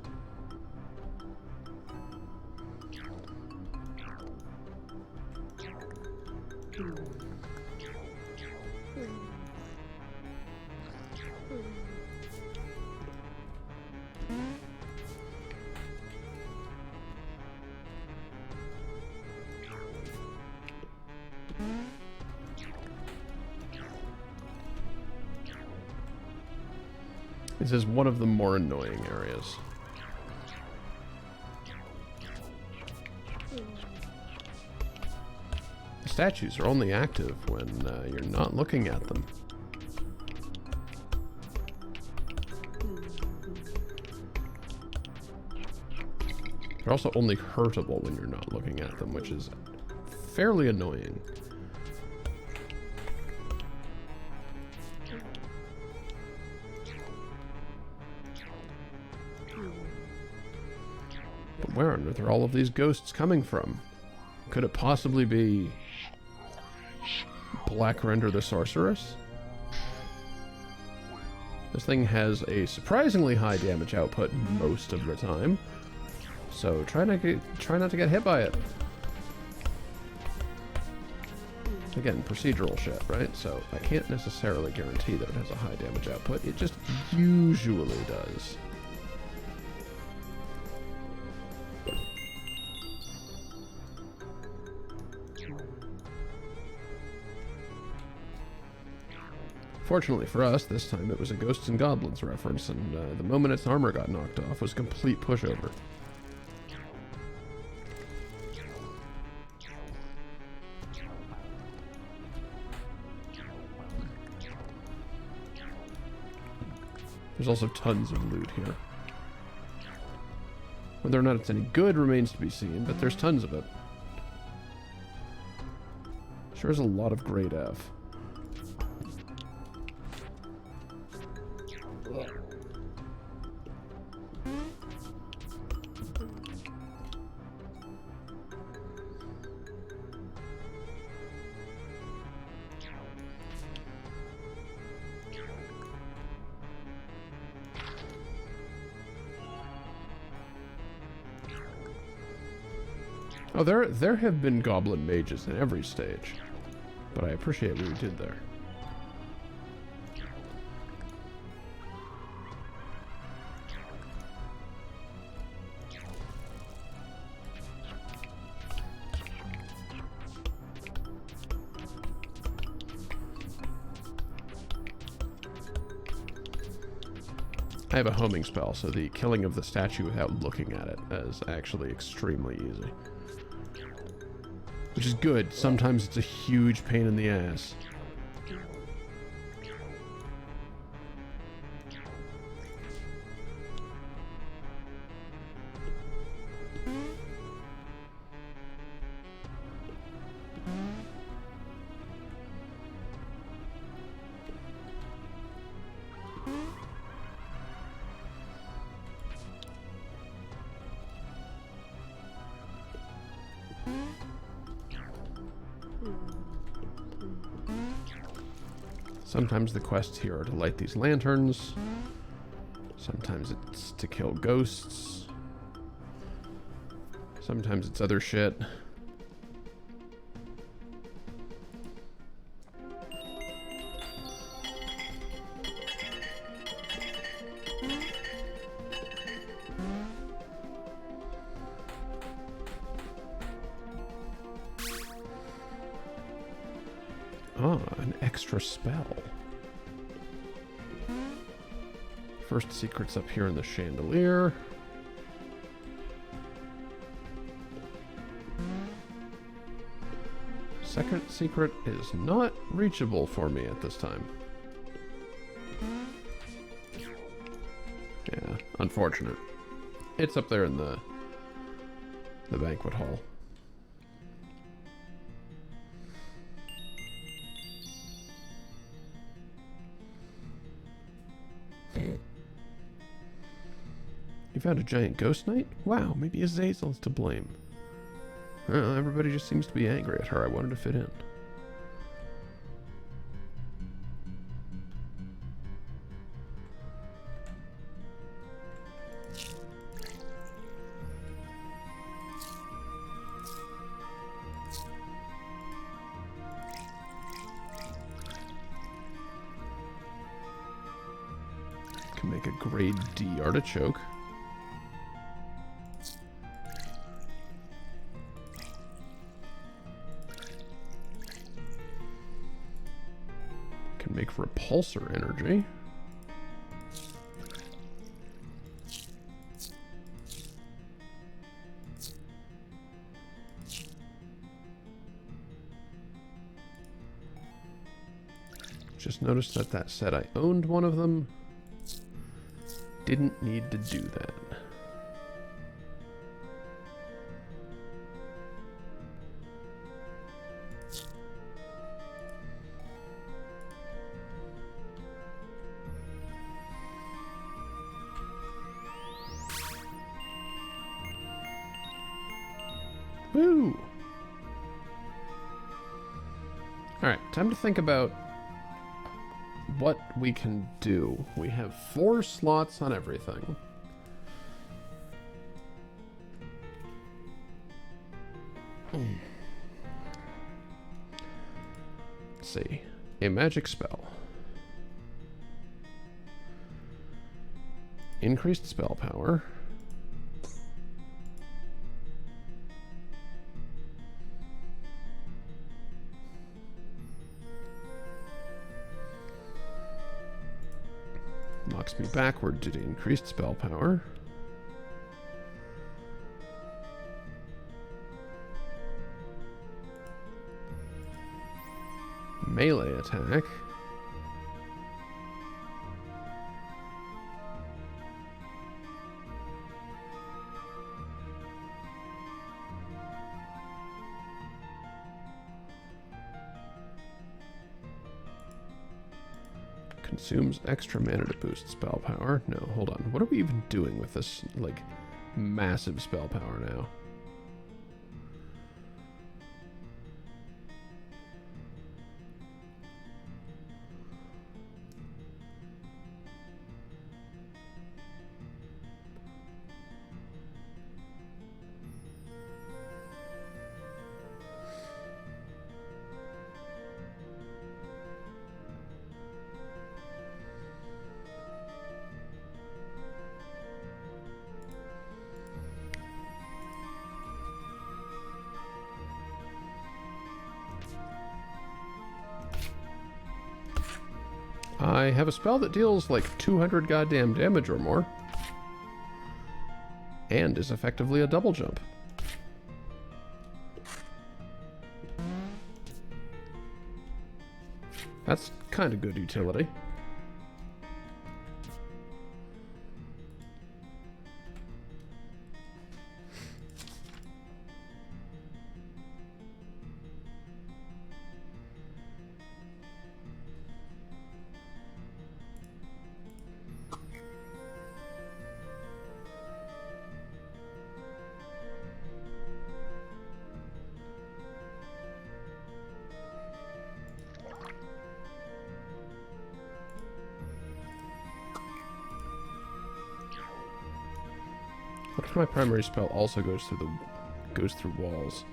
This is one of the more annoying areas. The statues are only active when you're not looking at them. They're also only hurtable when you're not looking at them, which is fairly annoying. But where on earth are all of these ghosts coming from? Could it possibly be Black Render the Sorceress? This thing has a surprisingly high damage output most of the time, so try not to get hit by it. Again, procedural shit, right? So I can't necessarily guarantee that it has a high damage output. It just usually does. Fortunately for us, this time it was a Ghosts and Goblins reference, and the moment its armor got knocked off was a complete pushover. There's also tons of loot here. Whether or not it's any good remains to be seen, but there's tons of it. Sure is a lot of grade F. Oh, there have been goblin mages in every stage, but I appreciate what you did there. I have a homing spell, so the killing of the statue without looking at it is actually extremely easy. Which is good. Sometimes it's a huge pain in the ass. Sometimes the quests here are to light these lanterns. Sometimes it's to kill ghosts. Sometimes it's other shit. Ah, an extra spell. First secret's up here in the chandelier. Second secret is not reachable for me at this time. Yeah, unfortunate. It's up there in the banquet hall. You found a giant ghost knight? Wow, maybe Azazel's to blame. Well, everybody just seems to be angry at her. I wanted to fit in. Can make a grade D artichoke. Can make repulsor energy. Just noticed that said I owned one of them. Didn't need to do that. Woo! Alright, time to think about what we can do. We have 4 slots on everything. Let's see. A magic spell. Increased spell power. Knocks me backward due to increased spell power. Melee attack. Consumes extra mana to boost spell power. No, hold on. What are we even doing with this, like, massive spell power now? I have a spell that deals like 200 goddamn damage or more. And is effectively a double jump. That's kind of good utility. What if my primary spell also goes through walls?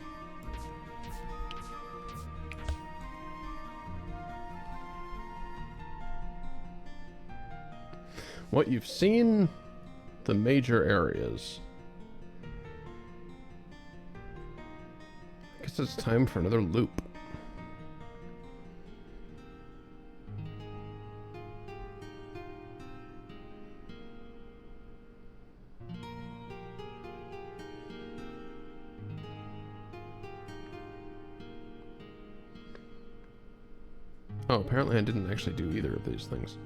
What you've seen the major areas. I guess it's time for another loop. Oh, apparently I didn't actually do either of these things.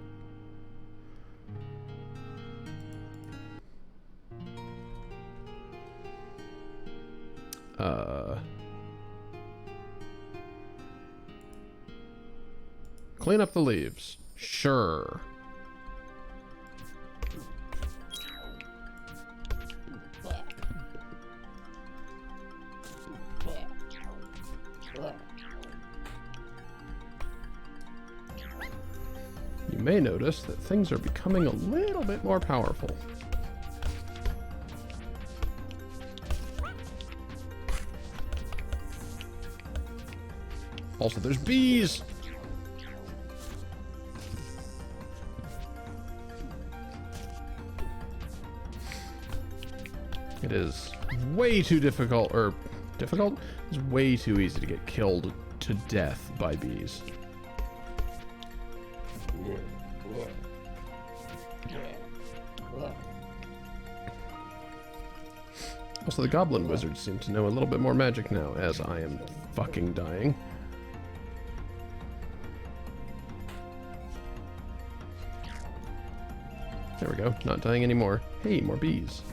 Clean up the leaves. Sure. You may notice that things are becoming a little bit more powerful. Also, there's bees! It is way too difficult, or difficult? It's way too easy to get killed to death by bees. Also, the goblin wizards seem to know a little bit more magic now, as I am fucking dying. There we go, not dying anymore. Hey, more bees.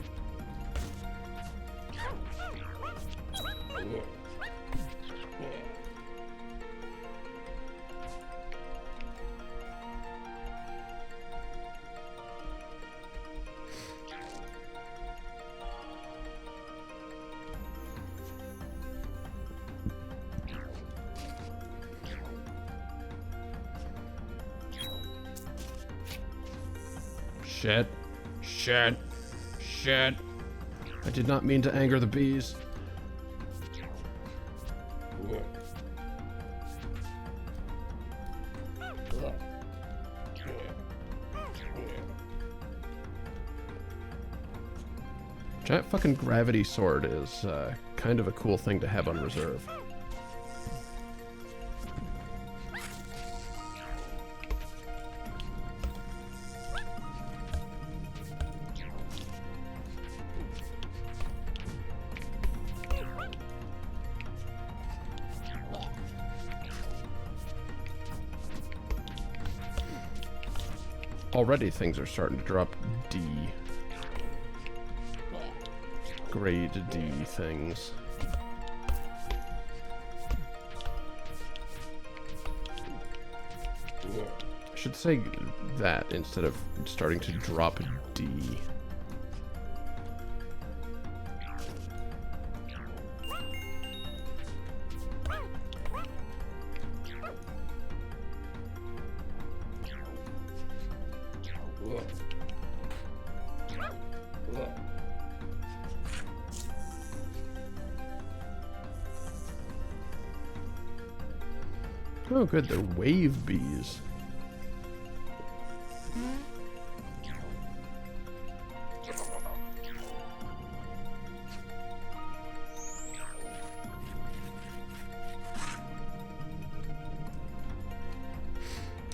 Shit. Shit. Shit. I did not mean to anger the bees. Giant fucking gravity sword is kind of a cool thing to have on reserve. Already things are starting to drop D. Grade D things. I should say that instead of starting to drop D. Oh good, they're wave bees.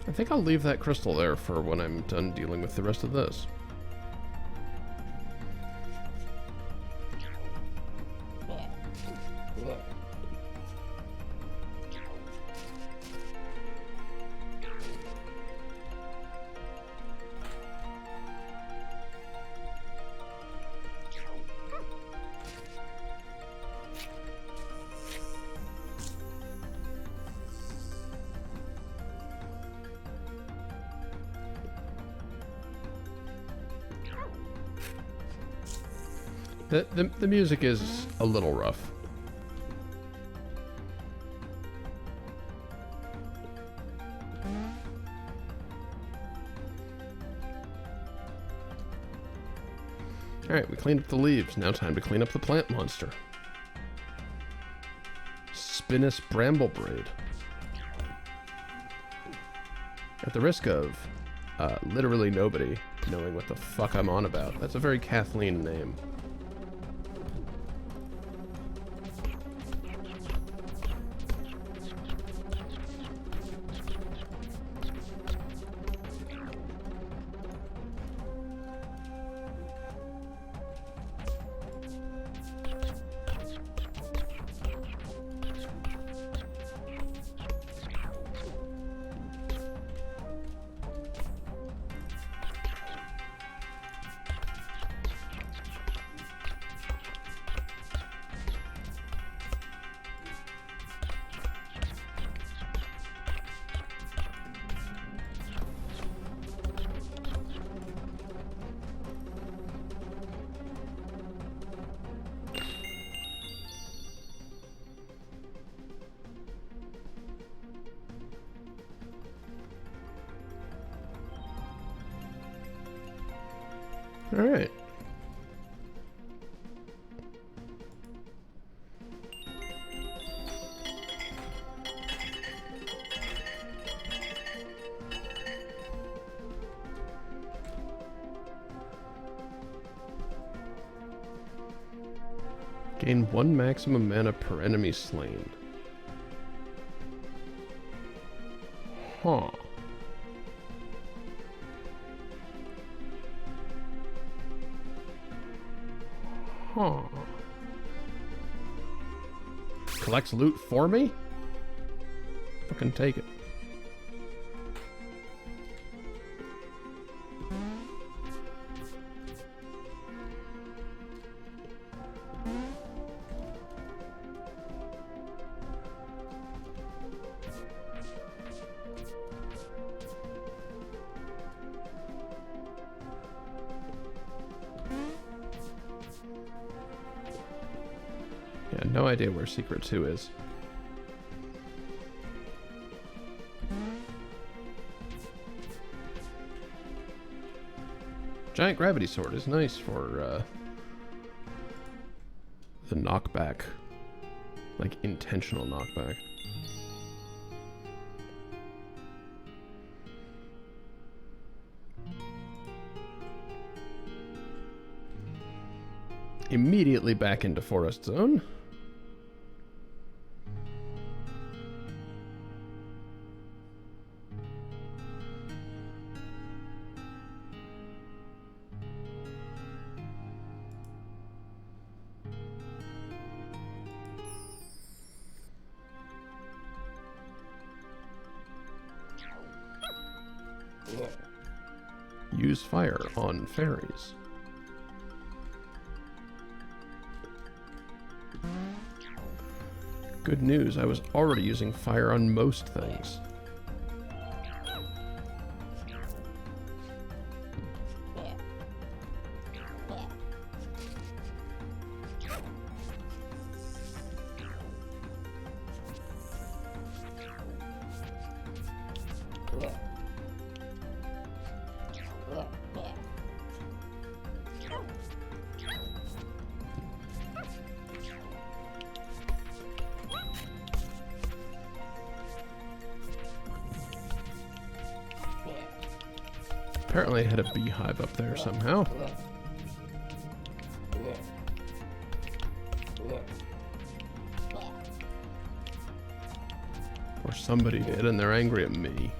I think I'll leave that crystal there for when I'm done dealing with the rest of this. The music is a little rough. Alright, we cleaned up the leaves. Now time to clean up the plant monster. Spinous Bramblebraid. At the risk of literally nobody knowing what the fuck I'm on about, that's a very Kathleen name. All right. Gain 1 maximum mana per enemy slain. Huh. Huh. Collects loot for me? Fucking take it. Yeah, no idea where Secret 2 is. giant gravity sword is nice for the knockback. Like, intentional knockback. Immediately back into Forest Zone. Use fire on fairies. Good news, I was already using fire on most things. Apparently I had a beehive up there somehow. Or somebody did, and they're angry at me.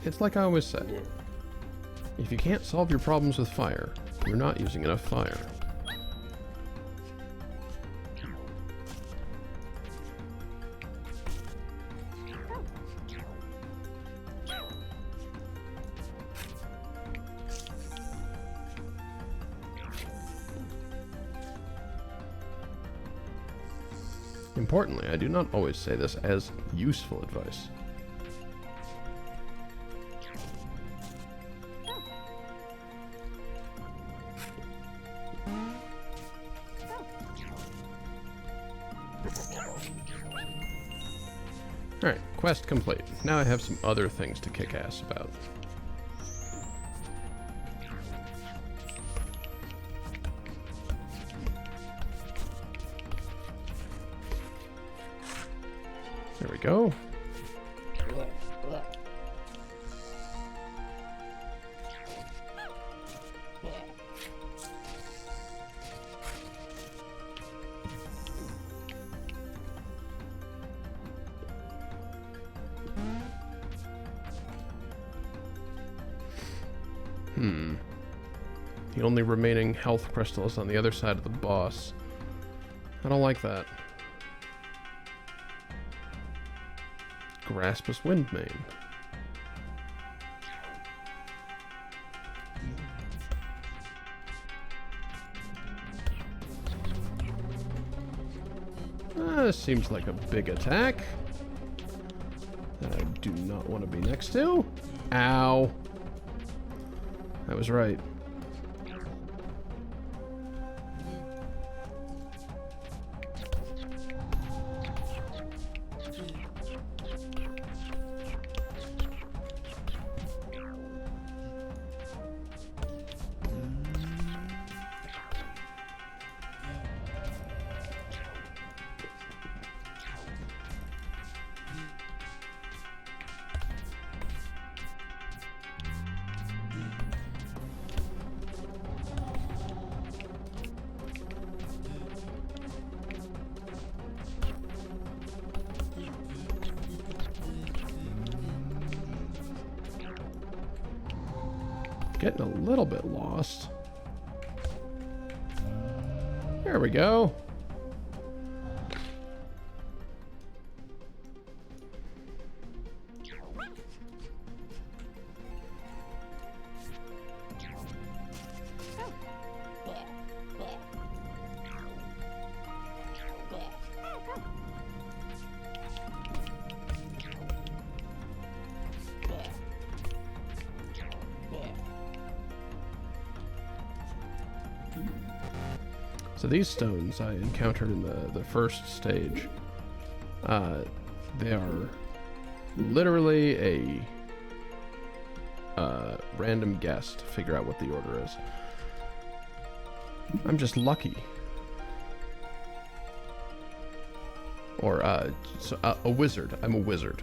It's like I always say, if you can't solve your problems with fire, you're not using enough fire. Importantly, I do not always say this as useful advice. Alright, quest complete. Now I have some other things to kick ass about. There we go. The only remaining health crystal is on the other side of the boss. I don't like that. Graspus Windmane. This seems like a big attack that I do not want to be next to. Ow. I was right. Getting a little bit lost. There we go. So these stones I encountered in the first stage. They are literally a random guess to figure out what the order is. I'm just lucky. Or, a wizard. I'm a wizard.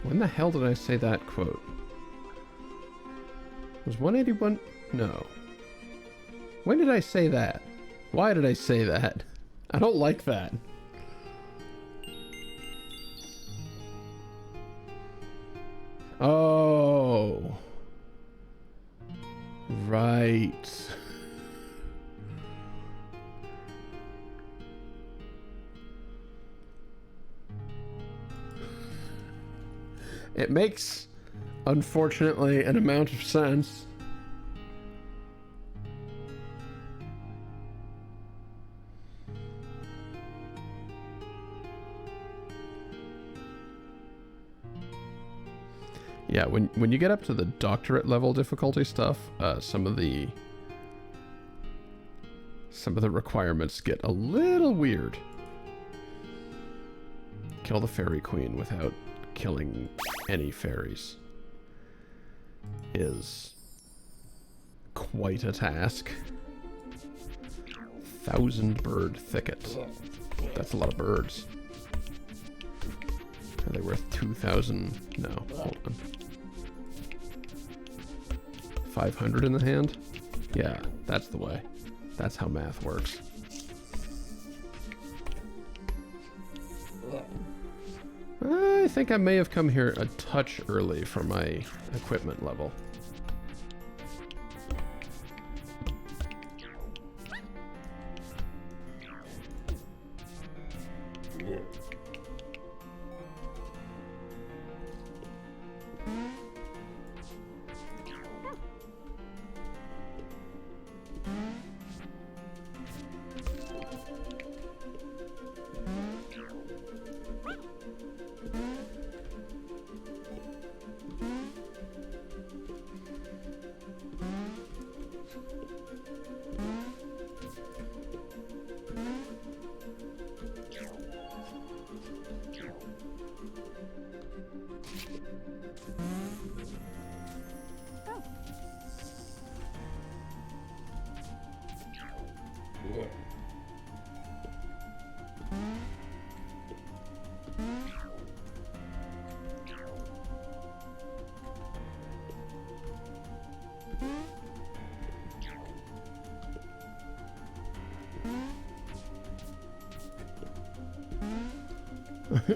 When the hell did I say that quote? Was 181? No. When did I say that? Why did I say that? I don't like that. Oh. Right. It makes, unfortunately, an amount of sense. Yeah, when you get up to the doctorate level difficulty stuff, some of the requirements get a little weird. Kill the fairy queen without killing any fairies is quite a task. 1,000 bird thicket. That's a lot of birds. Are they worth 2,000? No, hold on. 500 in the hand? Yeah, that's the way. That's how math works. I think I may have come here a touch early for my equipment level.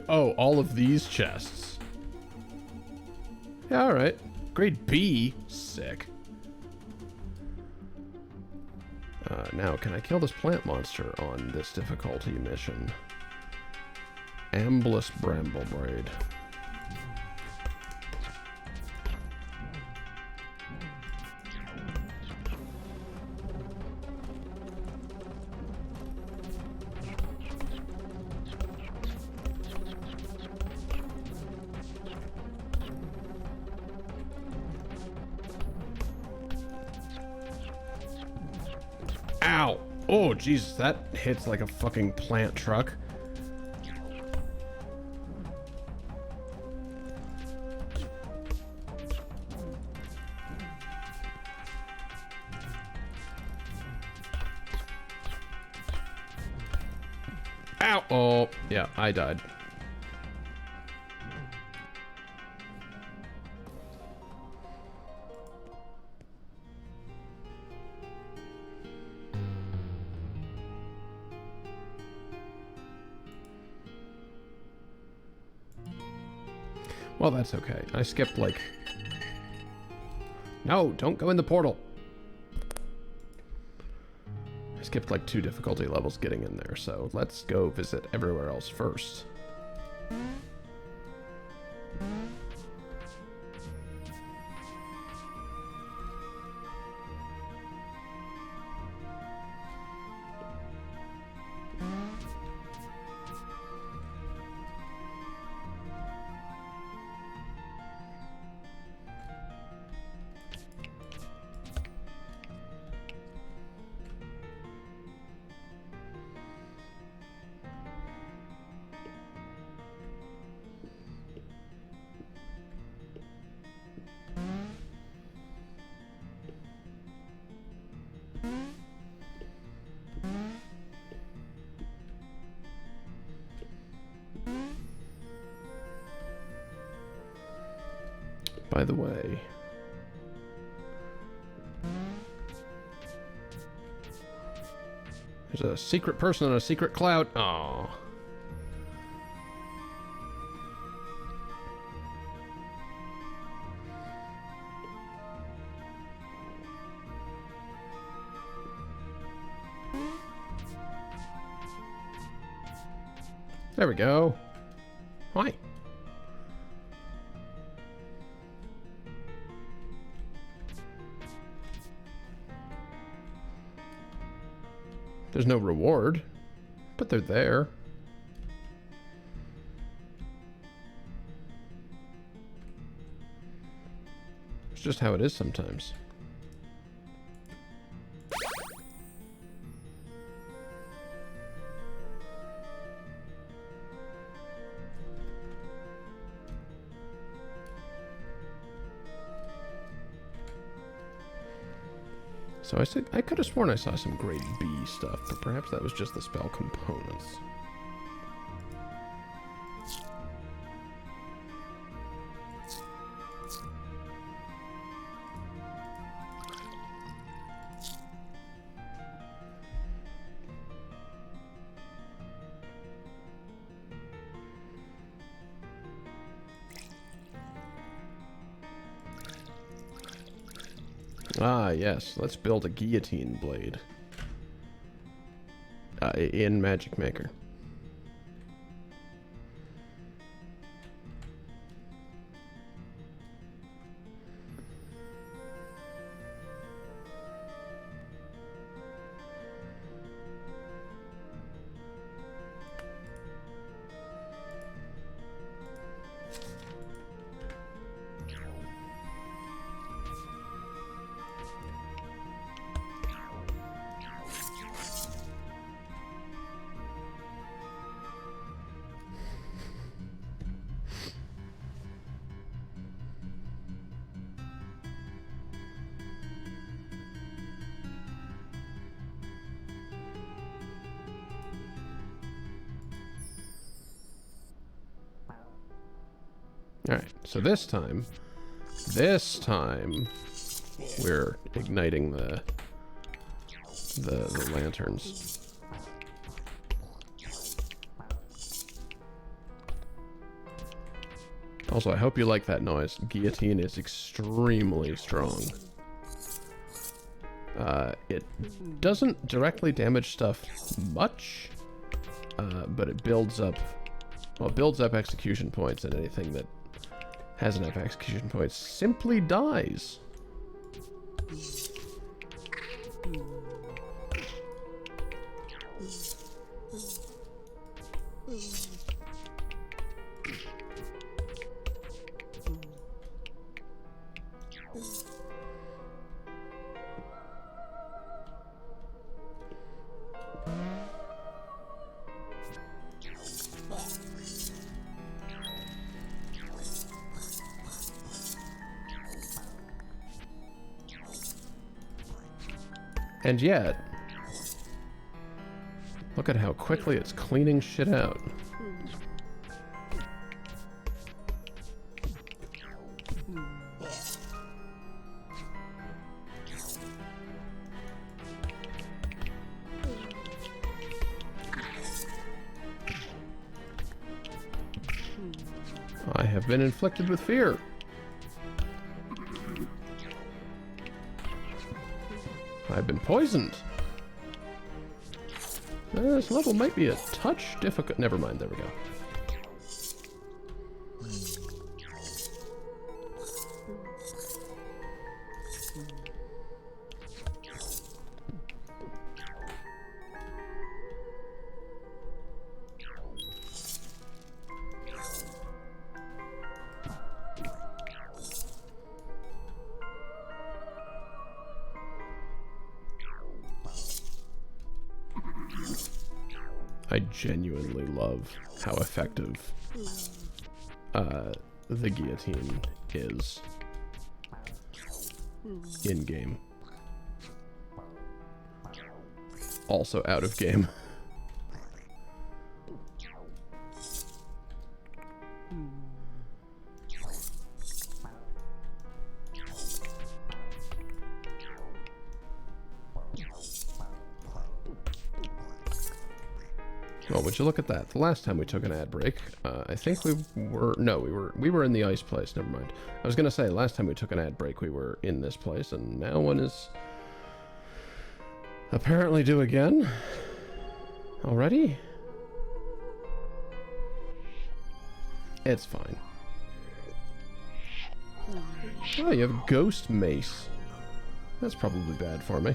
Oh, all of these chests. Yeah, alright. Grade B. Sick. Now, can I kill this plant monster on this difficulty mission? Ambless Bramblebraid. Ow! Oh, Jesus, that hits like a fucking plant truck. Ow! Oh, yeah, I died. Well, that's okay. I skipped, like... No, don't go in the portal! I skipped, like, 2 difficulty levels getting in there, so let's go visit everywhere else first. By the way, there's a secret person on a secret cloud. Aww. There we go. Hi. There's no reward, but they're there. It's just how it is sometimes. So I could have sworn I saw some grade B stuff, but perhaps that was just the spell components. Ah, yes. Let's build a guillotine blade. In Magicmaker. Alright, so this time, we're igniting the lanterns. Also, I hope you like that noise. Guillotine is extremely strong. It doesn't directly damage stuff much, but it builds up, well, it builds up execution points, and anything that has enough execution points simply dies. And yet, look at how quickly it's cleaning shit out. I have been inflicted with fear. I've been poisoned. This level might be a touch difficult. Never mind, there we go. I genuinely love how effective the guillotine is in-game. Also out of game. Oh, would you look at that? The last time we took an ad break, I think we were in the ice place. Never mind. I was gonna say, last time we took an ad break, we were in this place, and now one is apparently due again. Already? It's fine. Oh, you have ghost mace. That's probably bad for me.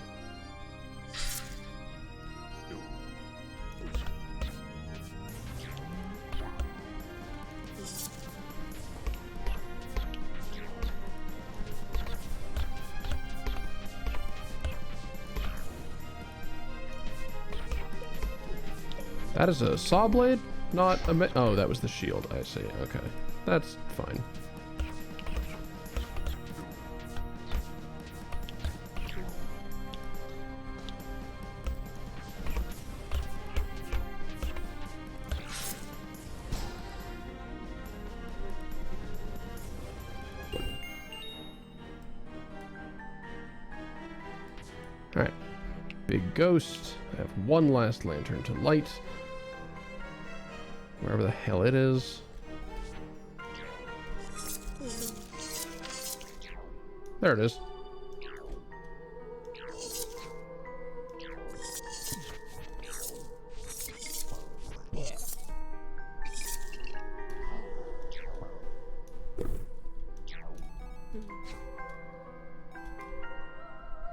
That is a saw blade, not a oh, that was the shield, I see. Okay. That's fine. Alright. Big ghost. I have one last lantern to light. Wherever the hell it is. There it is.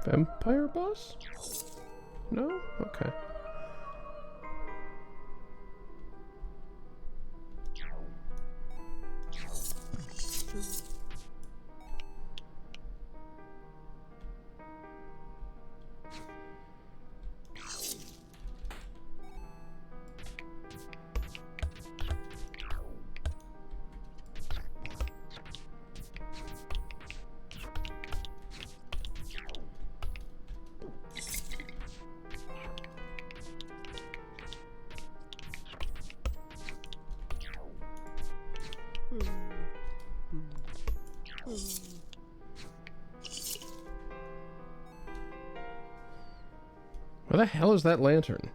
Vampire boss? No? Okay. Where the hell is that lantern?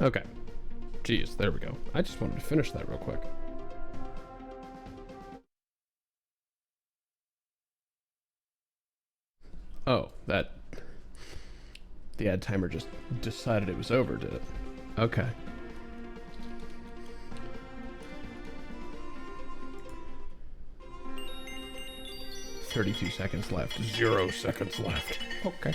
Okay. Jeez, there we go. I just wanted to finish that real quick. Oh, that... The ad timer just decided it was over, did it? Okay. "32 seconds left. 0 seconds left." Okay.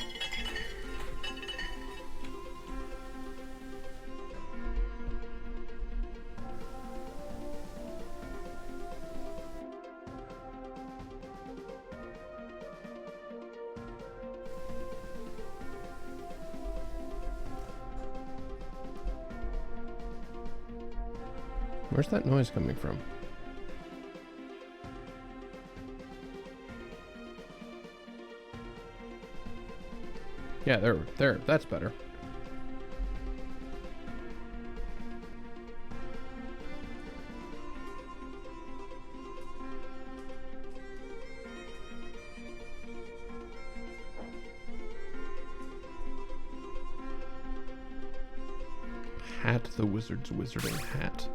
Where's that noise coming from? Yeah, there, that's better. Hat the Wizard's Wizarding Hat.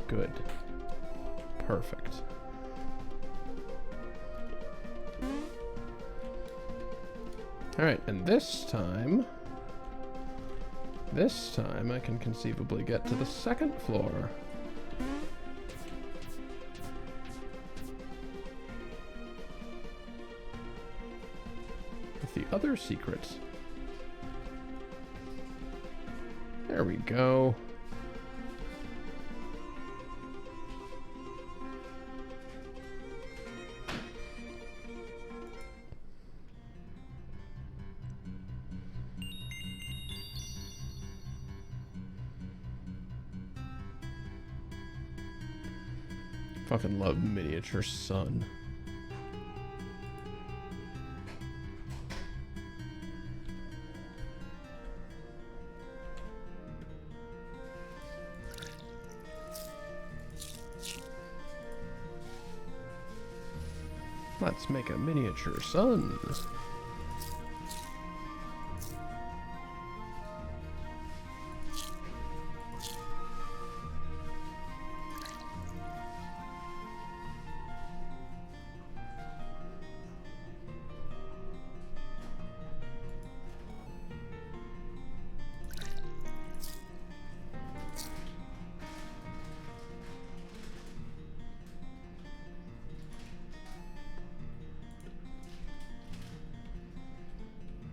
Good. Perfect. Alright, and this time I can conceivably get to the second floor. With the other secrets. There we go. Fucking love Miniature Sun. Let's make a miniature sun.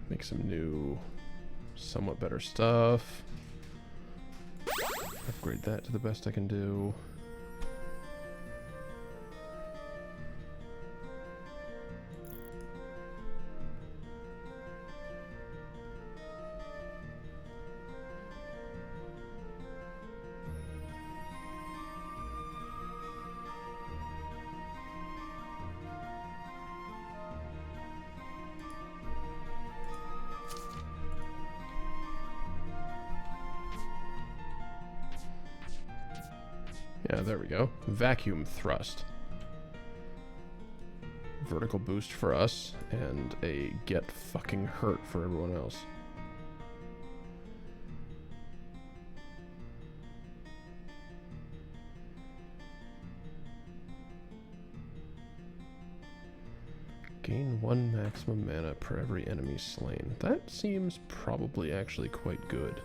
Make some new, somewhat better stuff. Upgrade that to the best I can do. Yeah, there we go. Vacuum thrust. Vertical boost for us, and a get fucking hurt for everyone else. Gain 1 maximum mana per every enemy slain. That seems probably actually quite good.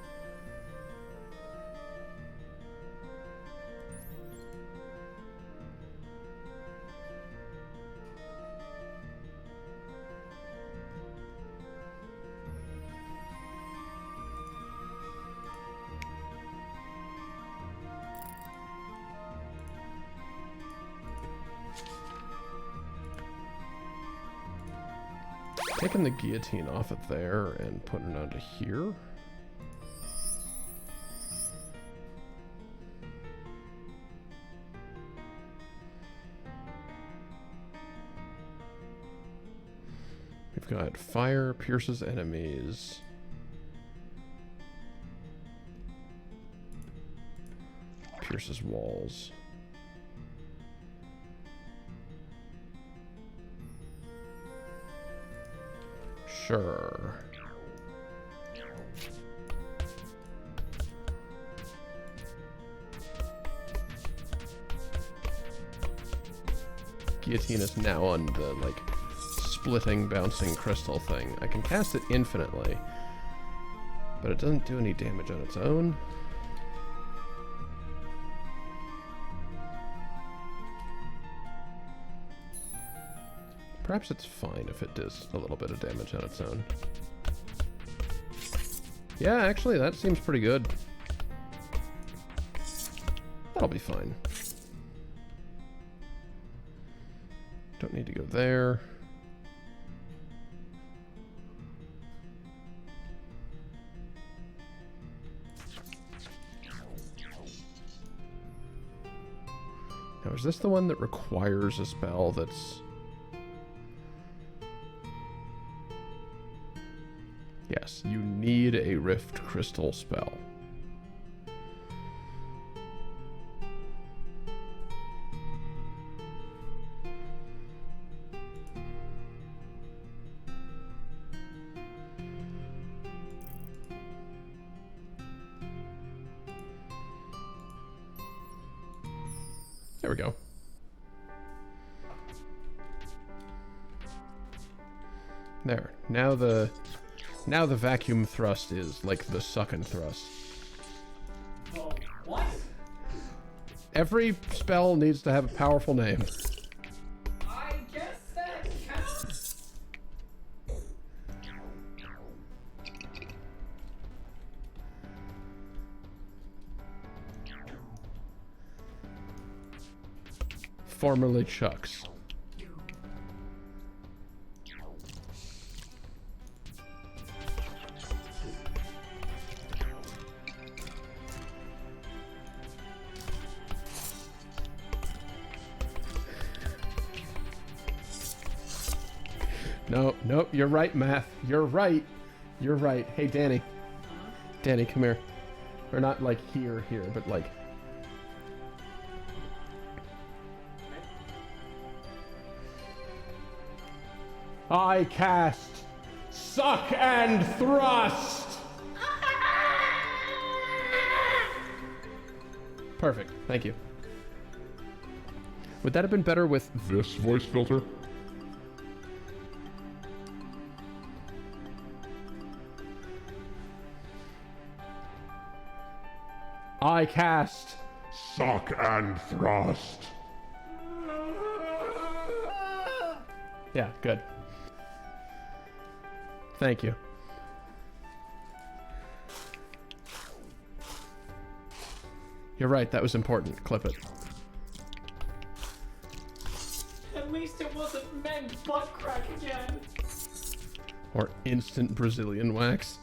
Taking the guillotine off of there and putting it onto here. We've got fire pierces enemies. Pierces walls. Sure. guillotine is now on the, like, splitting, bouncing crystal thing. I can cast it infinitely, but it doesn't do any damage on its own. Perhaps it's fine if it does a little bit of damage on its own. Yeah, actually, that seems pretty good. That'll be fine. Don't need to go there. Now, is this the one that requires a spell that's... Yes, you need a Rift Crystal spell. There we go. There. Now the vacuum thrust is like the suckin' thrust. Oh, what? Every spell needs to have a powerful name. I guess that counts. Formerly Chuck's. No, nope, you're right, Math. You're right. You're right. Hey, Danny. Danny, come here. Or not like here, but like... I cast Suck and Thrust! Perfect. Thank you. Would that have been better with... This voice filter? I cast... Suck and Thrust. Yeah, good. Thank you. You're right, that was important. Clip it. At least it wasn't men butt crack again. Or instant Brazilian wax.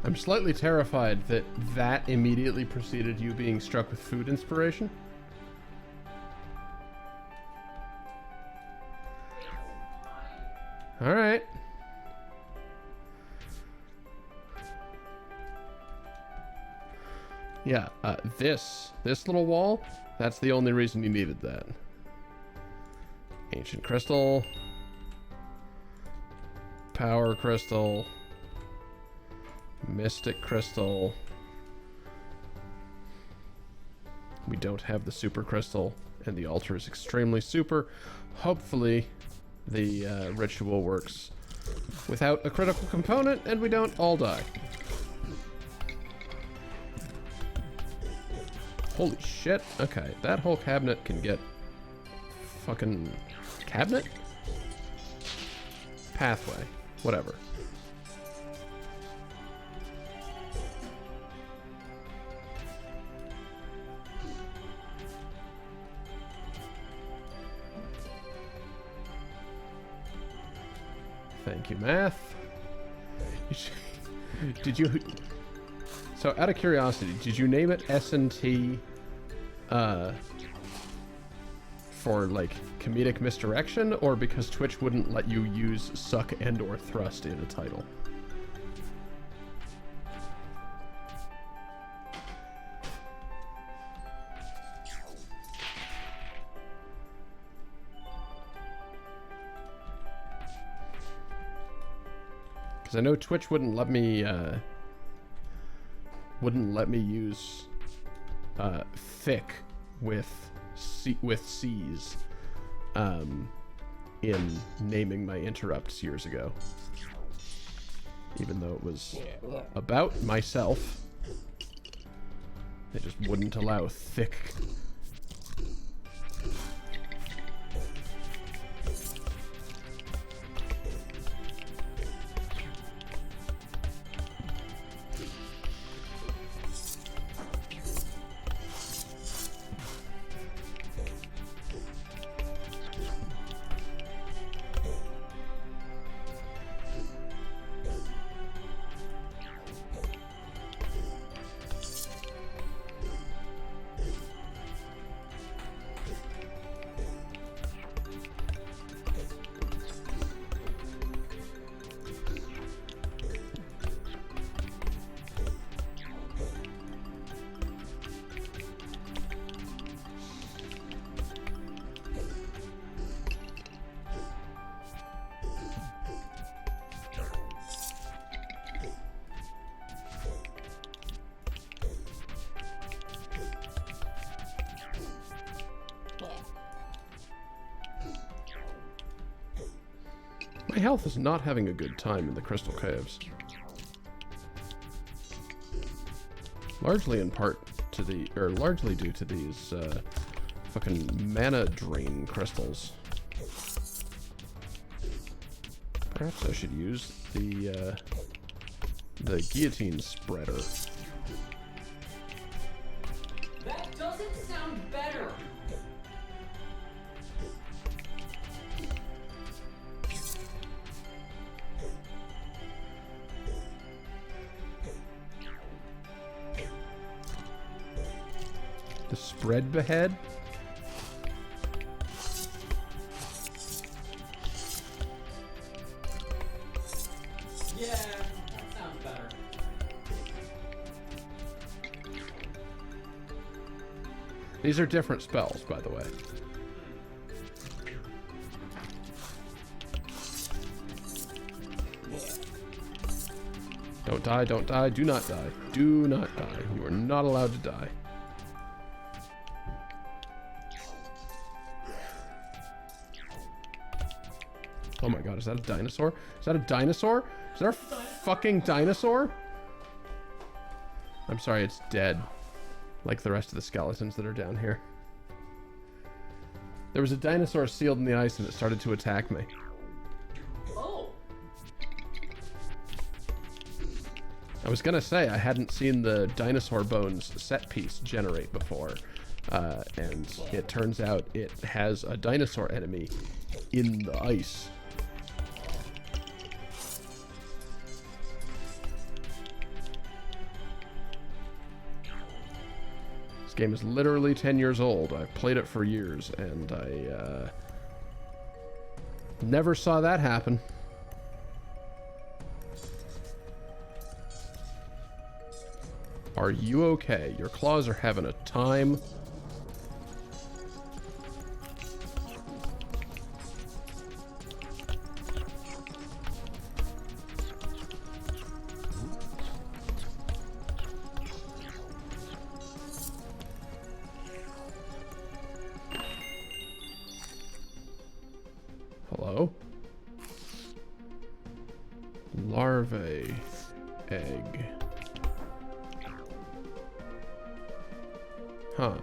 I'm slightly terrified that that immediately preceded you being struck with food inspiration. All right. Yeah, this little wall, that's the only reason you needed that. Ancient crystal. Power crystal. Mystic crystal. We don't have the super crystal, and the altar is extremely super. Hopefully, the ritual works without a critical component, and we don't all die. Holy shit. Okay, that whole cabinet can get fucking cabinet? Pathway. Whatever. Thank you, math. Did you... So, out of curiosity, did you name it S&T for, like, comedic misdirection, or because Twitch wouldn't let you use suck and or thrust in a title? Because I know Twitch wouldn't let me use thick with C's in naming my interrupts years ago. Even though it was about myself, they just wouldn't allow thick. My health is not having a good time in the Crystal Caves. Largely in part to the, or largely due to these fucking mana drain crystals. Perhaps I should use the guillotine spreader. That doesn't sound better. The spread behead? Yeah, that sounds better. These are different spells, by the way. Don't die, don't die, do not die. Do not die. You are not allowed to die. Oh my god, is that a dinosaur? Is that a dinosaur? Is there a fucking dinosaur? I'm sorry, it's dead. Like the rest of the skeletons that are down here. There was a dinosaur sealed in the ice and it started to attack me. Oh. I was gonna say, I hadn't seen the dinosaur bones set piece generate before. And it turns out it has a dinosaur enemy in the ice. This game is literally 10 years old. I've played it for years, and I never saw that happen. Are you okay? Your claws are having a time. Hello? Larvae egg. Huh.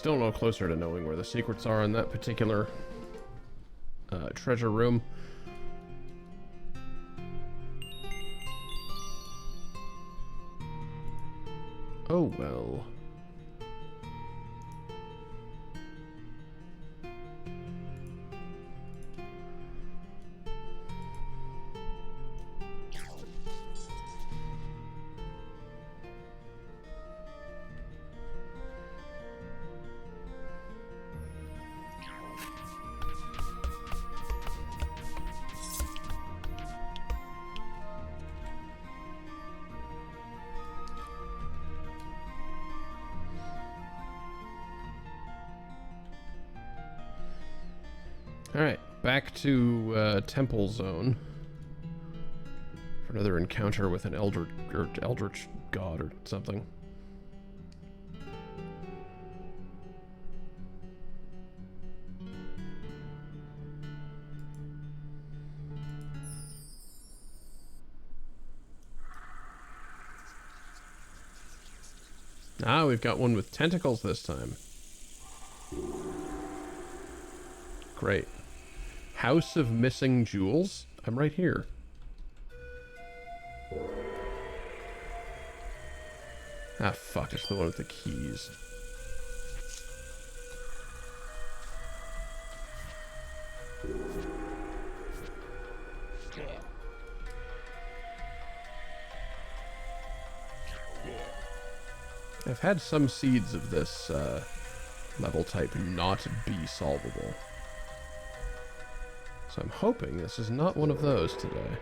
still no closer to knowing where the secrets are in that particular treasure room. Oh well. Alright, back to Temple Zone for another encounter with an eldritch god or something. Ah, we've got one with tentacles this time. Great. House of Missing Jewels? I'm right here. Ah, fuck, it's the one with the keys. I've had some seeds of this level type not be solvable. So I'm hoping this is not one of those today.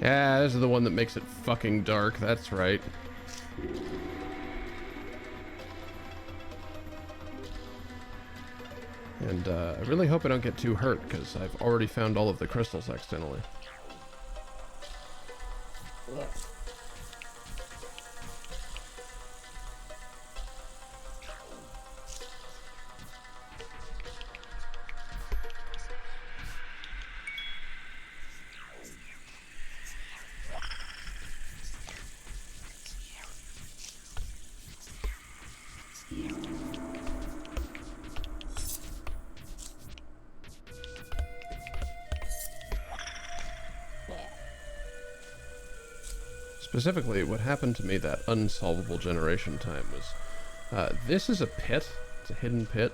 Yeah, this is the one that makes it fucking dark, that's right. And I really hope I don't get too hurt, because I've already found all of the crystals accidentally. Specifically, what happened to me that unsolvable generation time was, this is a pit. It's a hidden pit.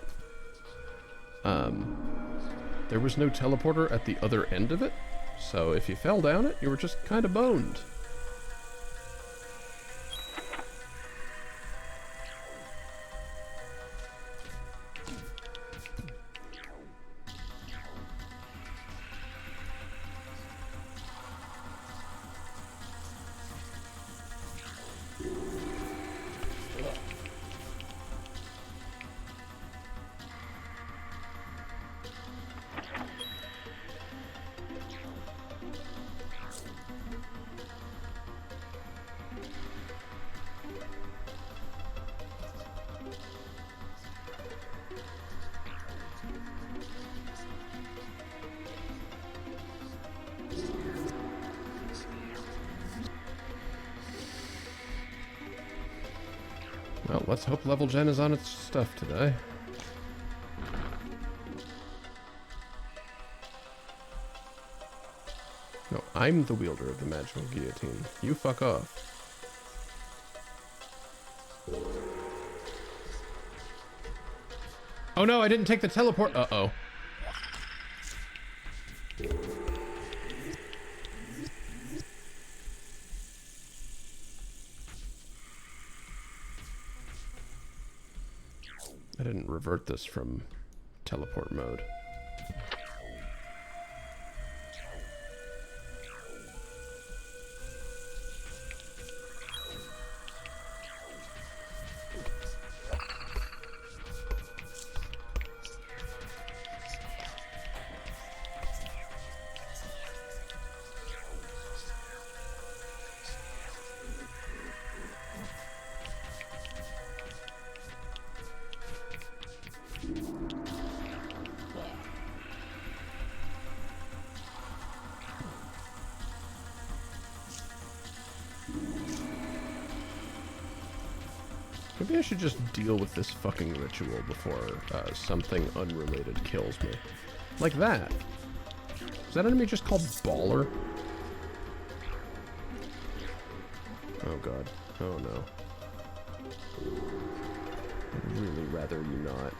There was no teleporter at the other end of it, so if you fell down it, you were just kind of boned. Well, let's hope Level Gen is on its stuff today. No, I'm the wielder of the magical guillotine. You fuck off. Oh no, I didn't take the teleport. Uh-oh. I didn't revert this from teleport mode. Maybe I should just deal with this fucking ritual before something unrelated kills me. Like that. Is that enemy just called Baller? Oh god. Oh no. I'd really rather you not.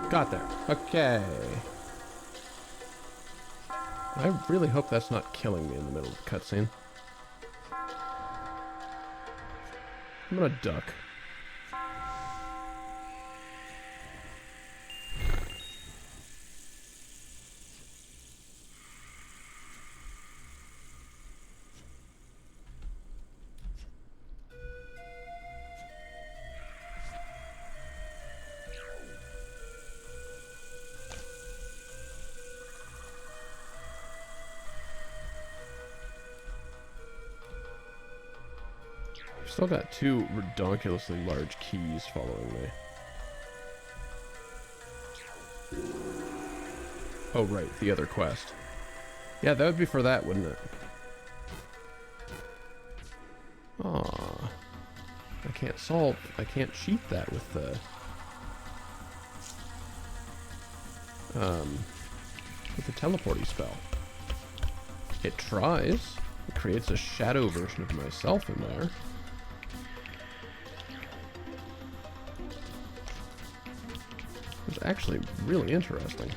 Got there. Okay. I really hope that's not killing me in the middle of the cutscene. I'm gonna duck. Still got two ridiculously large keys following me. Oh, right, the other quest. Yeah, that would be for that, wouldn't it? Aw. I can't cheat that with the teleporting spell. It tries. It creates a shadow version of myself in there. It's actually really interesting.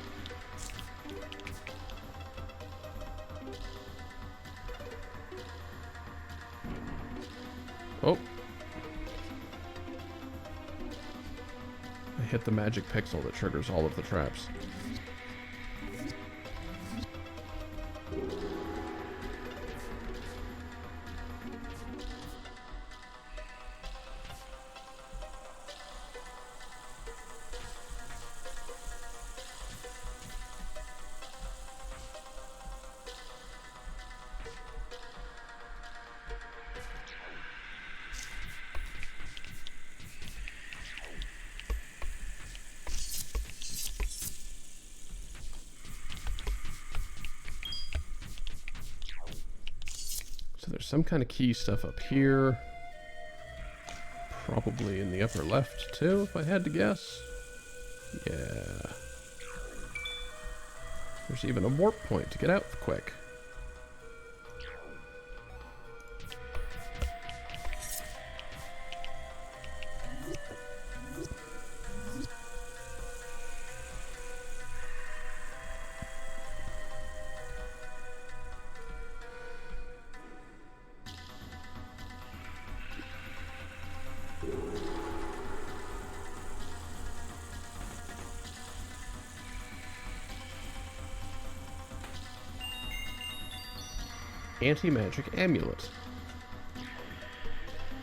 Oh. I hit the magic pixel that triggers all of the traps. So there's some kind of key stuff up here. Probably in the upper left, too, if I had to guess. Yeah. There's even a warp point to get out quick. Anti-magic amulet.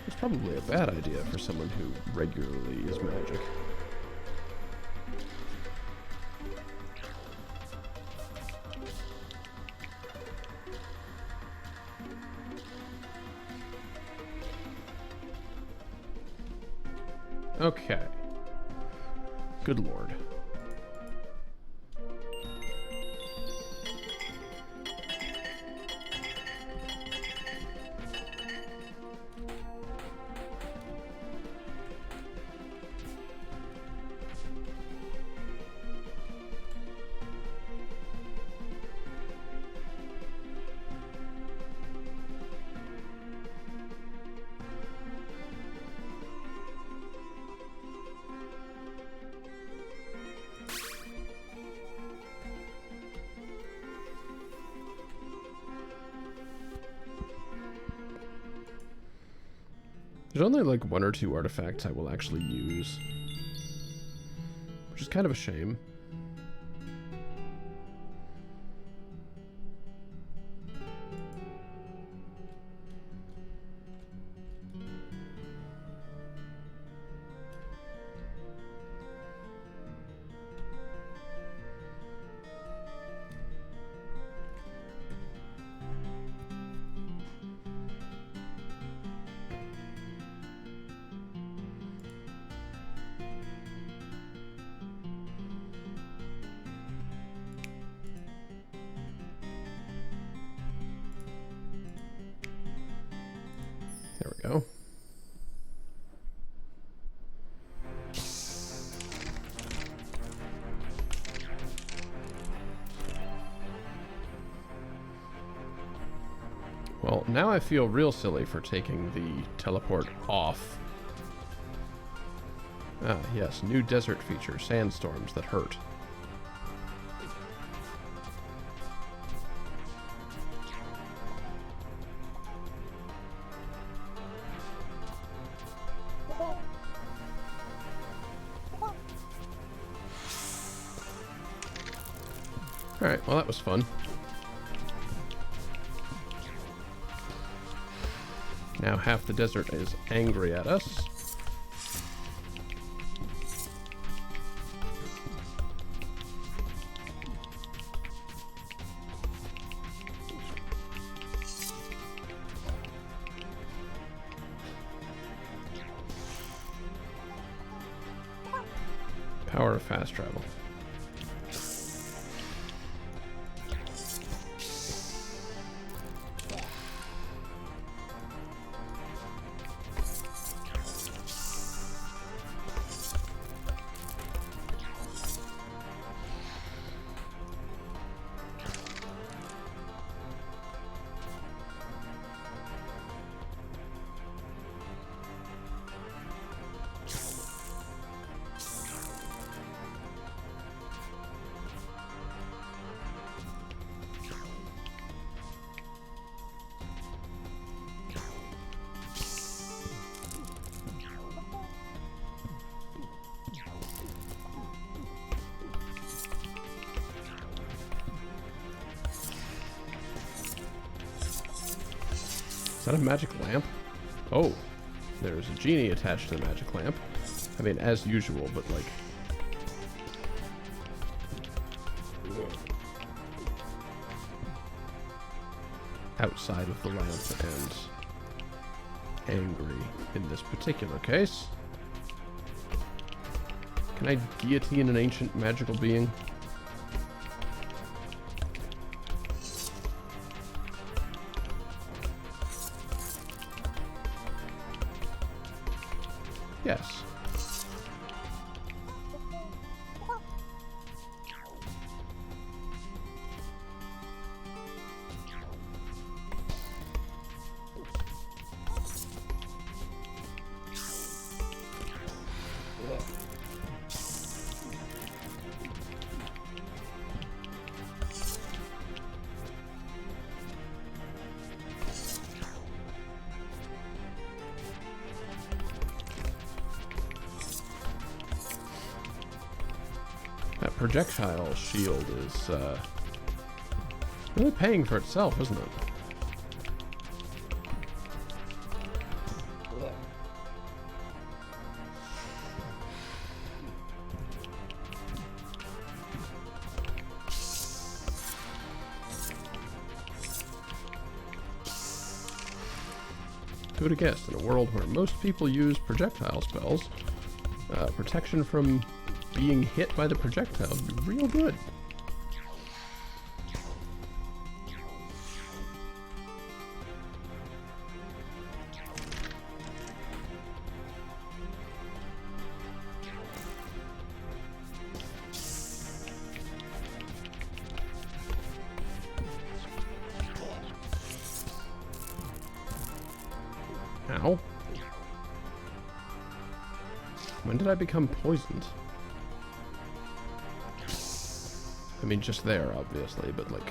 It's probably a bad idea for someone who regularly is magic. Okay. Good lord. There's only like one or two artifacts I will actually use, which is kind of a shame. go. Well, now I feel real silly for taking the teleport off. Ah, yes, new desert feature, sandstorms that hurt. Alright, well that was fun. Now half the desert is angry at us. Power of fast travel. Is that a magic lamp? Oh, there's a genie attached to the magic lamp. I mean, as usual, but like... outside of the lamp and angry in this particular case. Can I guillotine an ancient magical being? Yes. That projectile shield is really paying for itself, isn't it? Who would have guessed, in a world where most people use projectile spells, protection from being hit by the projectile would be real good. Ow. When did I become poisoned? I mean, just there, obviously, but like...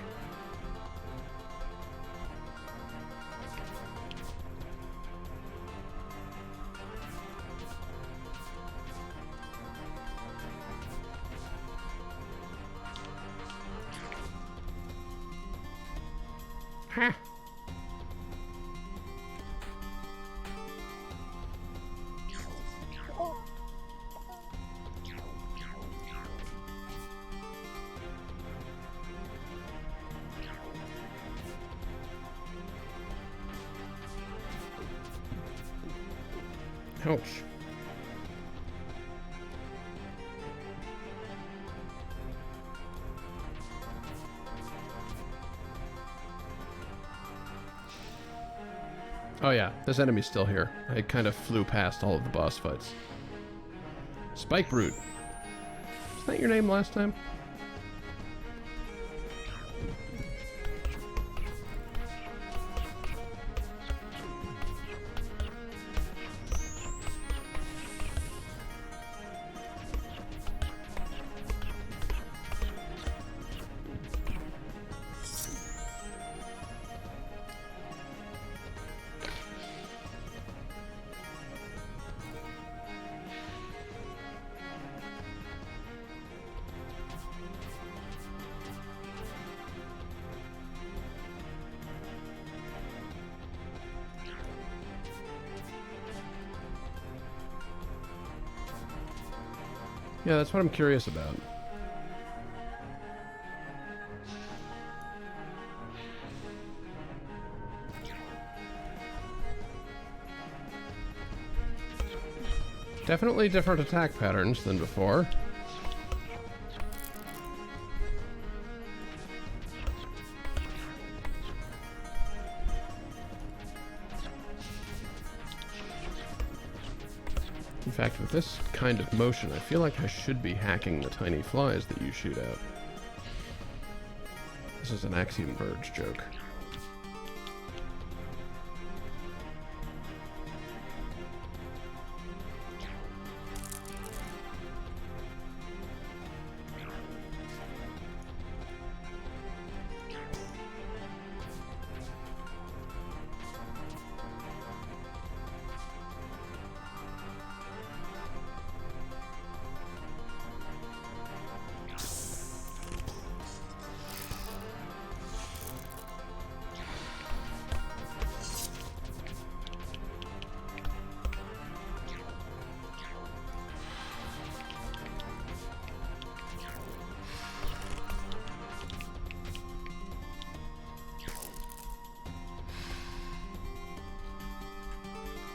Ha! Ouch. Oh yeah, this enemy's still here. I kind of flew past all of the boss fights. Spike Brute. Is that your name last time? Yeah, that's what I'm curious about. Definitely different attack patterns than before. In fact, with this kind of motion, I feel like I should be hacking the tiny flies that you shoot out. This is an Axiom Verge joke.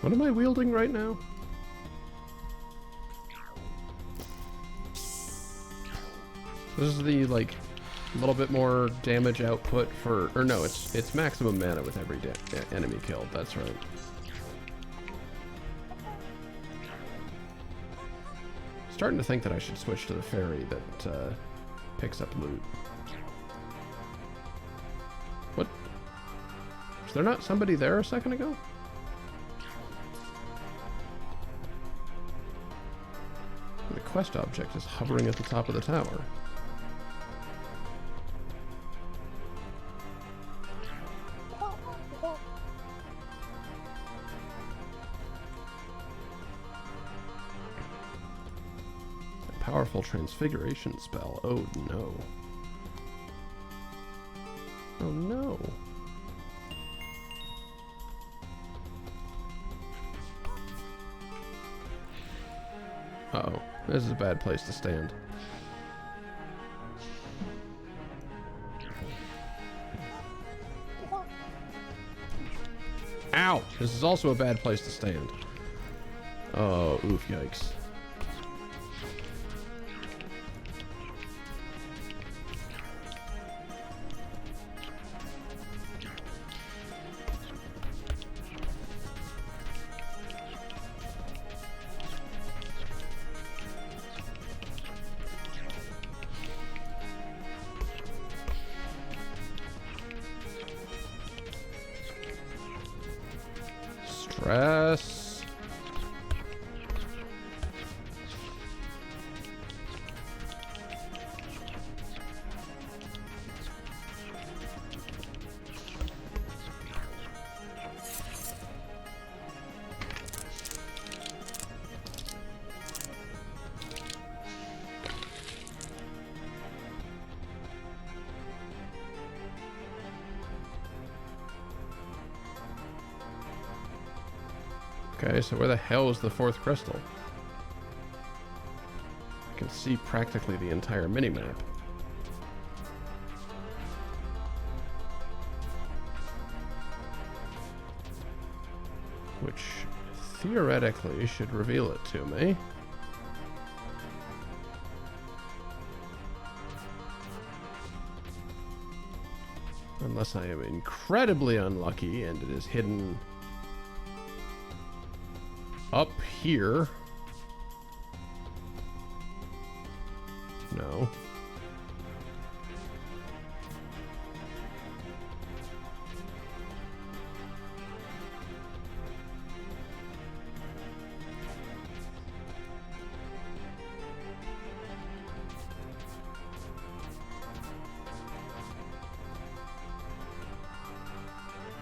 What am I wielding right now? This is the, like, little bit more damage output for... Or no, it's maximum mana with every enemy killed. That's right. Starting to think that I should switch to the fairy that picks up loot. What? Was there not somebody there a second ago? The quest object is hovering at the top of the tower. A powerful transfiguration spell. Oh no. Oh no. Uh-oh. This is a bad place to stand. Ow! This is also a bad place to stand. Oh, oof, yikes. Stress. Okay, so where the hell is the fourth crystal? I can see practically the entire minimap. Which theoretically should reveal it to me. Unless I am incredibly unlucky and it is hidden up here. No.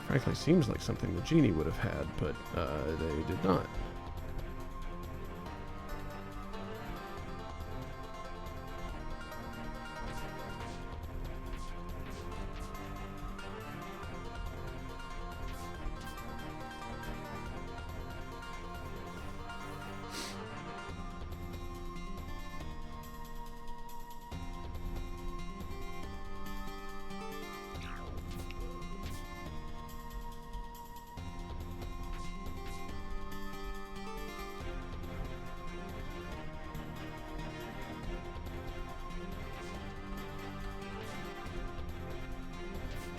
Frankly, seems like something the genie would have had, but they did not.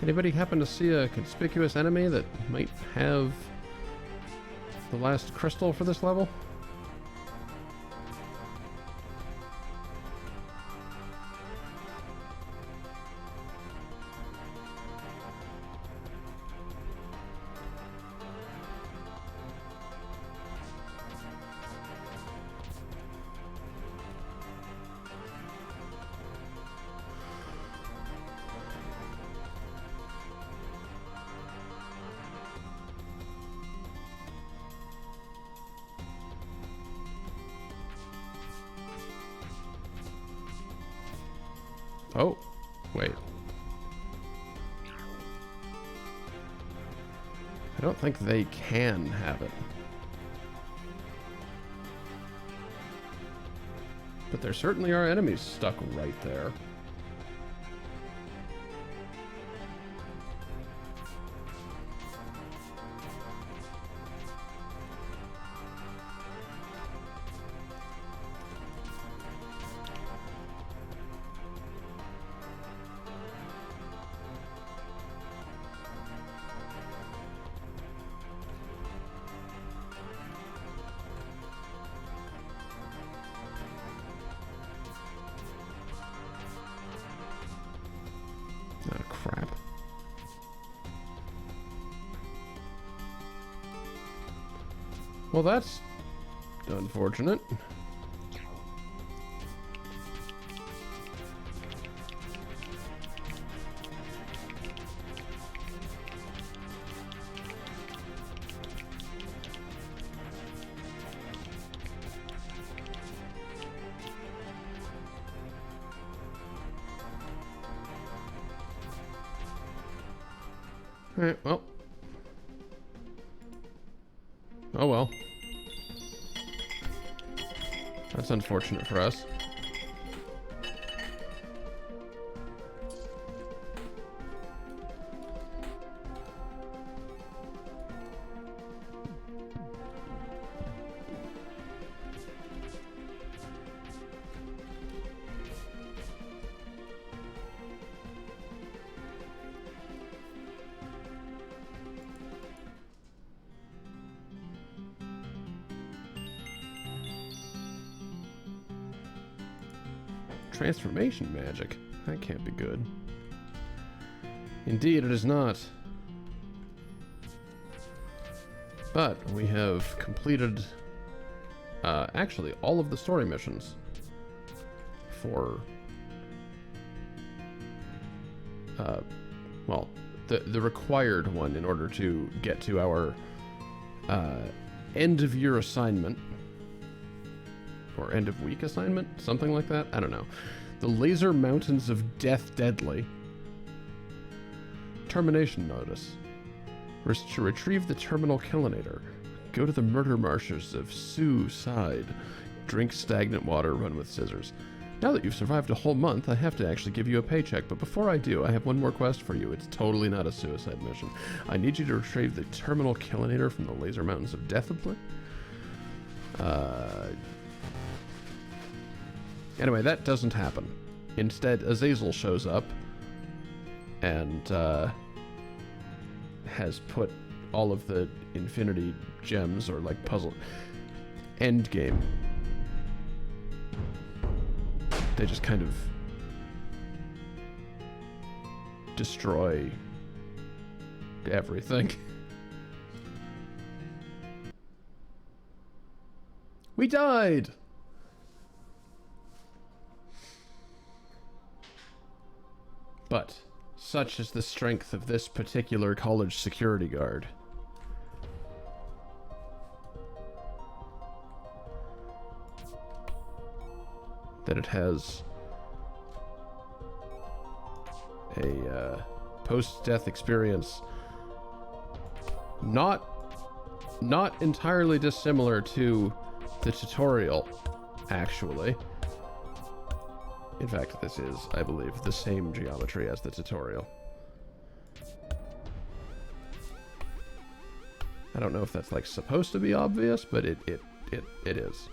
Anybody happen to see a conspicuous enemy that might have the last crystal for this level? Oh, wait. I don't think they can have it. But there certainly are enemies stuck right there. Oh, crap. Well, that's unfortunate. Alright, well. Oh well. That's unfortunate for us. Transformation magic? That can't be good. Indeed, it is not. But we have completed, actually, all of the story missions for, well, the required one in order to get to our end-of-year assignment. Or end-of-week assignment? Something like that? I don't know. The Laser Mountains of Death Deadly. Termination notice. To retrieve the terminal Killinator, go to the murder marshes of Sioux Side. Drink stagnant water, run with scissors. Now that you've survived a whole month, I have to actually give you a paycheck, but before I do, I have one more quest for you. It's totally not a suicide mission. I need you to retrieve the terminal Killinator from the Laser Mountains of Death Deadly. Anyway, that doesn't happen. Instead, Azazel shows up and has put all of the infinity gems, or like puzzle... end game. They just kind of destroy everything. We died! But such is the strength of this particular college security guard. That it has a post-death experience not entirely dissimilar to the tutorial, actually. In fact, this is, I believe, the same geometry as the tutorial. I don't know if that's like supposed to be obvious, but it is.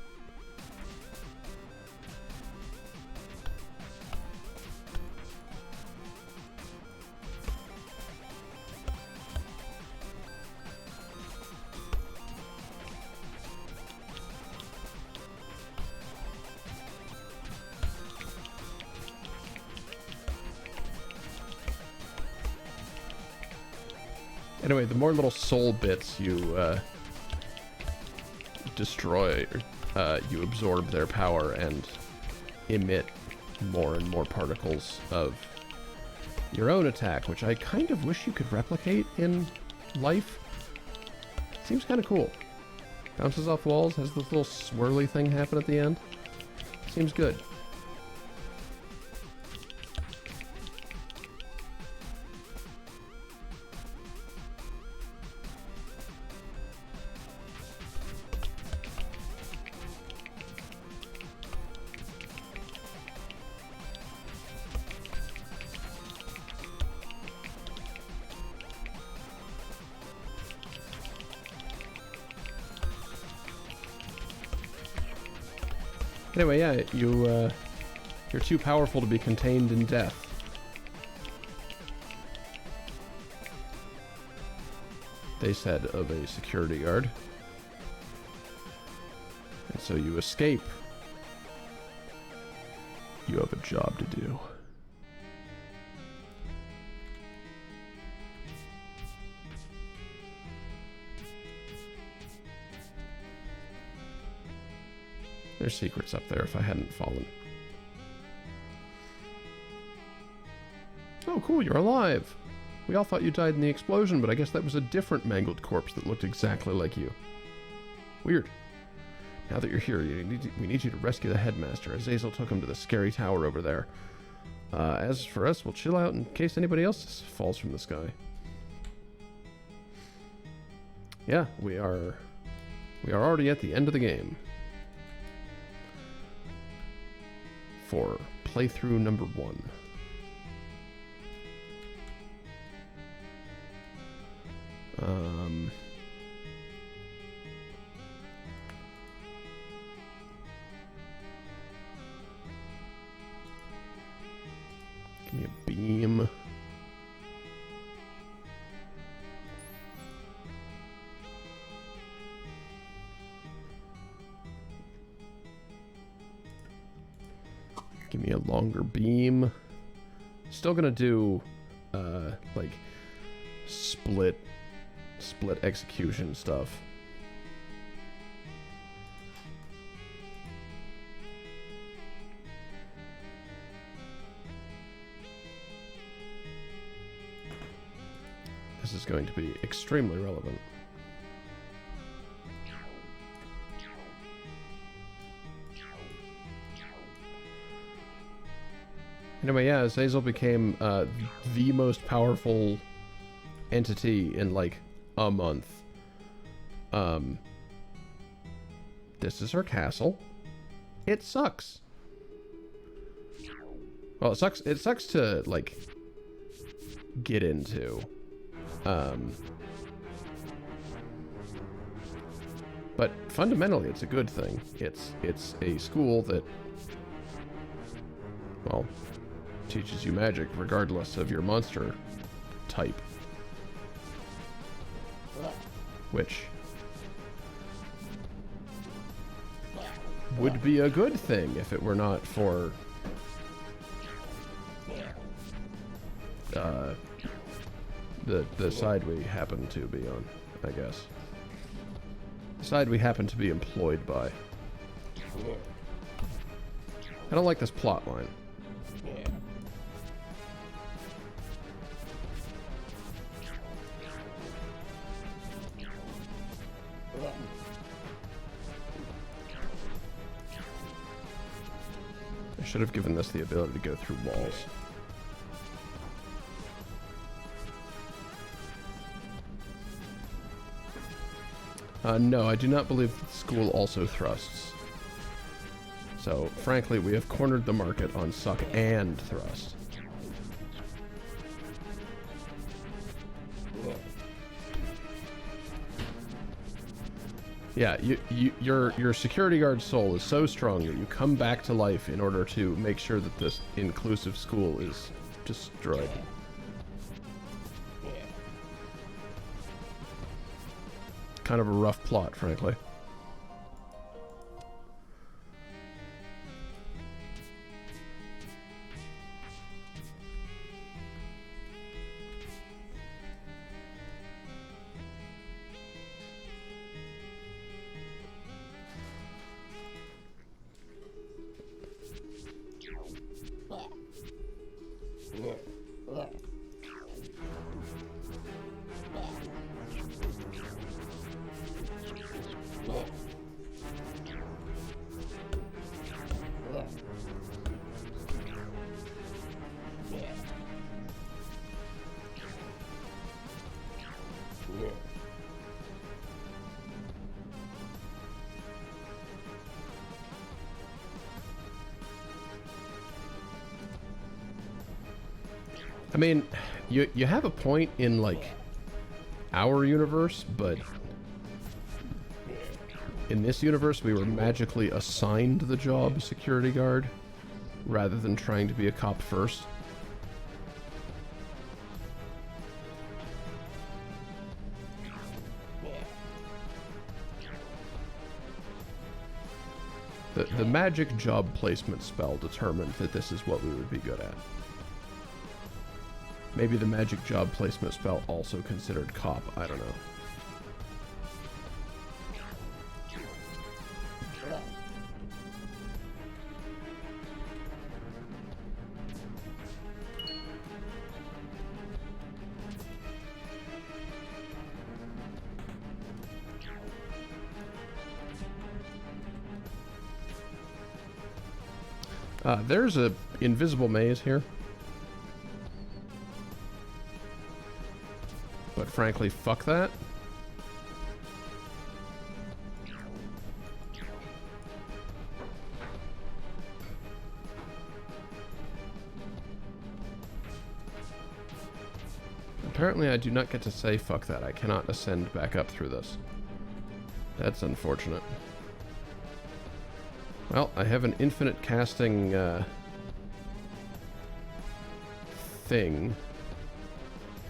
Anyway, the more little soul bits you destroy, you absorb their power and emit more and more particles of your own attack, which I kind of wish you could replicate in life. Seems kind of cool. Bounces off walls, has this little swirly thing happen at the end. Seems good. Anyway, yeah, you're too powerful to be contained in death. They said of a security guard. And so you escape. You have a job to do. There's secrets up there if I hadn't fallen. Oh, cool, you're alive. We all thought you died in the explosion, but I guess that was a different mangled corpse that looked exactly like you. Weird. Now that you're here, we need you to rescue the headmaster. Azazel took him to the scary tower over there. As for us, we'll chill out in case anybody else falls from the sky. Yeah, we are already at the end of the game. For playthrough number 1. Give me a beam. Give me a longer beam. Still gonna do, like, split execution stuff. This is going to be extremely relevant. Anyway, yeah, Azazel became the most powerful entity in like a month. This is her castle. It sucks. Well, it sucks to like get into. But fundamentally it's a good thing. It's a school that, well, teaches you magic regardless of your monster type. Which would be a good thing if it were not for the side we happen to be on, I guess. The side we happen to be employed by. I don't like this plot line. I should have given this the ability to go through walls. No, I do not believe that the school also thrusts. So, frankly, we have cornered the market on suck and thrust. Yeah, your security guard soul is so strong that you come back to life in order to make sure that this inclusive school is destroyed. Kind of a rough plot, frankly. I mean, you have a point in, like, our universe, but in this universe we were magically assigned the job security guard rather than trying to be a cop first. The magic job placement spell determined that this is what we would be good at. Maybe the magic job placement spell also considered cop, I don't know. There's a invisible maze here. But frankly, fuck that. Apparently I do not get to say fuck that. I cannot ascend back up through this. That's unfortunate. Well, I have an infinite casting thing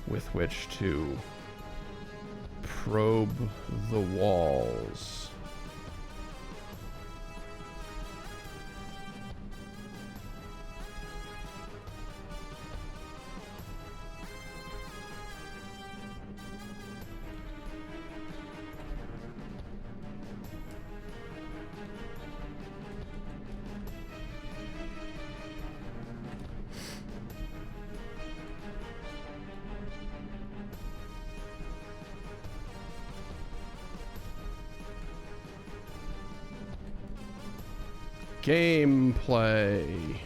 with which to probe the walls. Gameplay.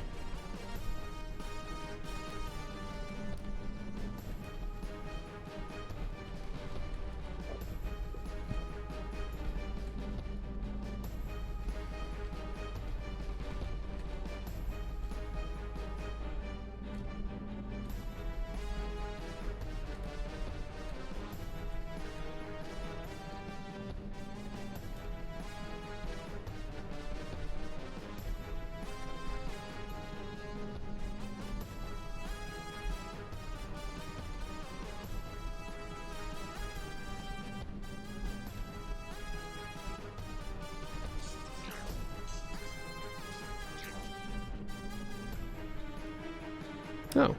Oh.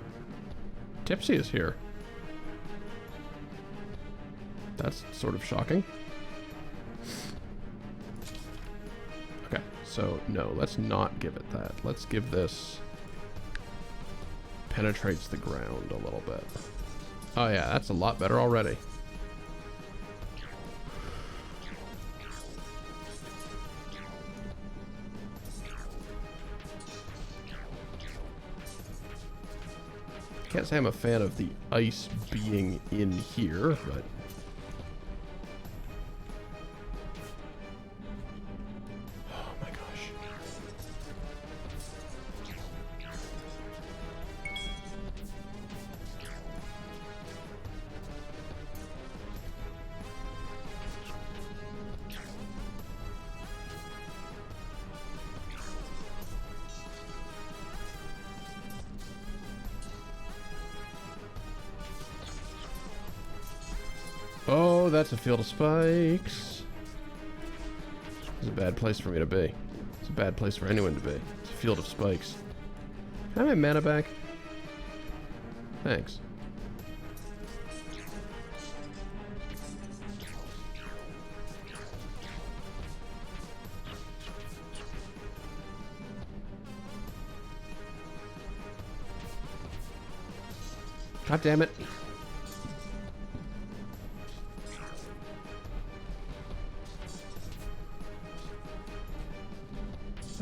Tipsy is here. That's sort of shocking. Okay, so no, let's not give it that. Let's give this... penetrates the ground a little bit. Oh yeah, that's a lot better already. Can't say I'm a fan of the ice being in here, but... Oh my gosh. Oh, that's a field of spikes. It's a bad place for me to be. It's a bad place for anyone to be. It's a field of spikes. Can I have my mana back? Thanks. God damn it.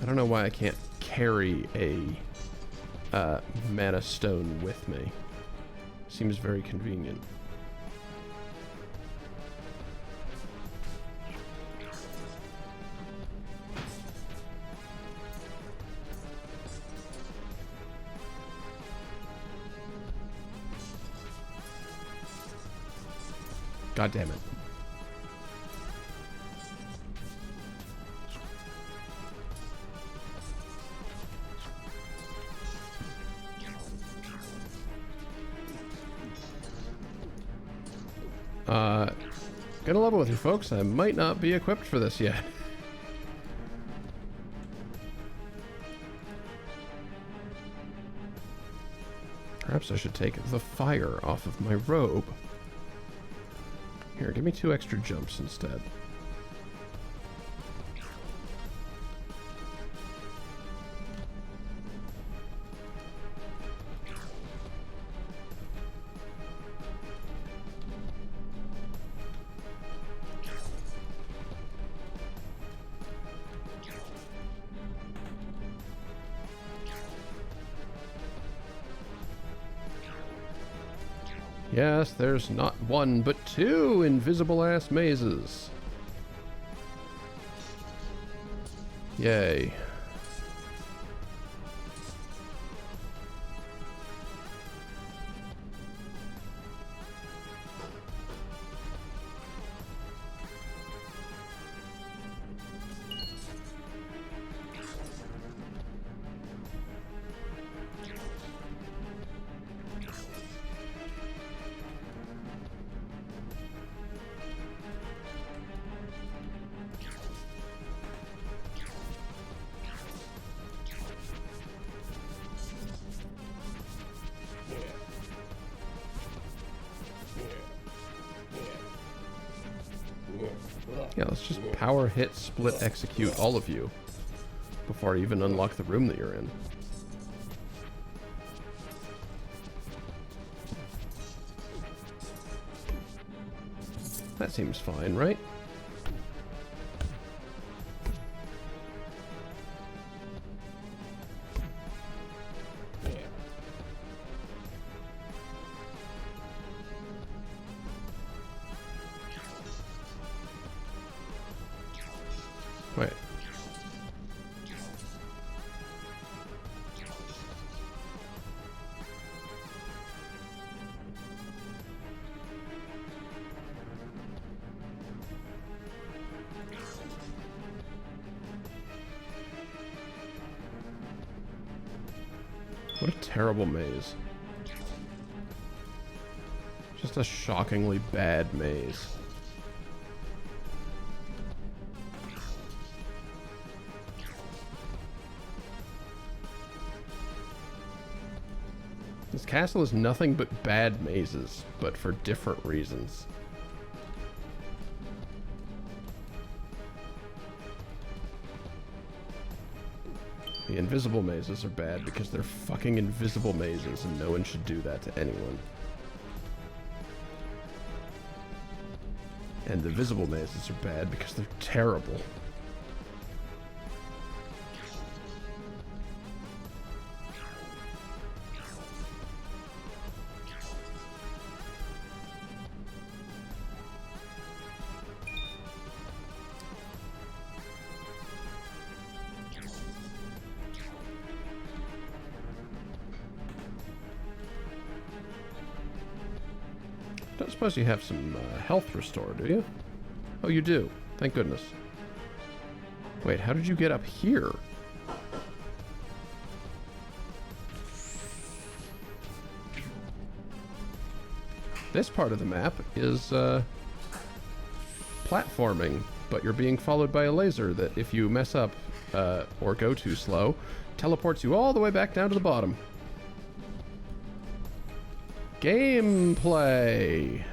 I don't know why I can't carry a mana stone with me. Seems very convenient. God damn it. Gonna level with you folks. I might not be equipped for this yet. Perhaps I should take the fire off of my robe. Here, give me 2 extra jumps instead. Yes, there's not 1, but 2 invisible-ass mazes. Yay. Yeah, let's just power hit, split, execute all of you before I even unlock the room that you're in. That seems fine, right? Wait. What a terrible maze. Just a shockingly bad maze. This castle is nothing but bad mazes, but for different reasons. The invisible mazes are bad because they're fucking invisible mazes and no one should do that to anyone. And the visible mazes are bad because they're terrible. Don't suppose you have some health restore, do you? Oh, you do. Thank goodness. Wait, how did you get up here? This part of the map is platforming, but you're being followed by a laser that, if you mess up or go too slow, teleports you all the way back down to the bottom. Gameplay!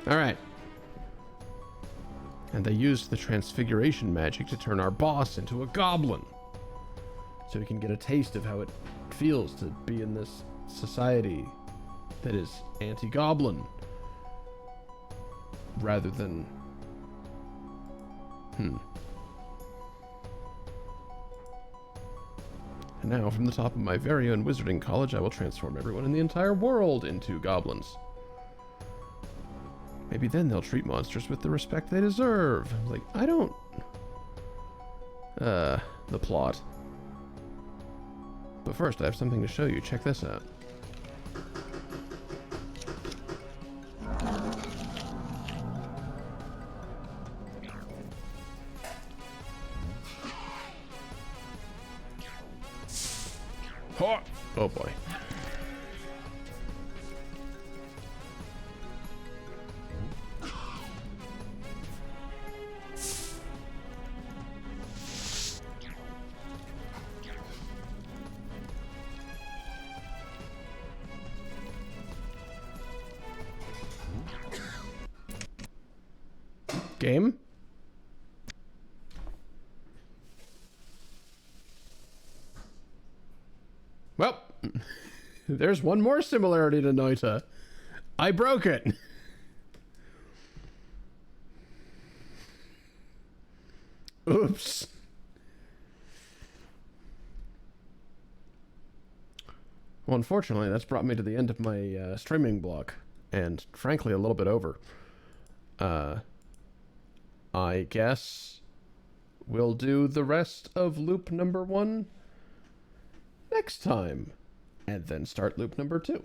Alright. And they used the transfiguration magic to turn our boss into a goblin. So we can get a taste of how it feels to be in this society that is anti-goblin. Rather than... And now, from the top of my very own wizarding college, I will transform everyone in the entire world into goblins. Maybe then they'll treat monsters with the respect they deserve. Like, I don't... the plot. But first, I have something to show you. Check this out. Oh boy. Game? Well, there's one more similarity to Noita. I broke it. Oops. Well, unfortunately, that's brought me to the end of my streaming block, and frankly, a little bit over. I guess we'll do the rest of loop number 1 next time, and then start loop number 2.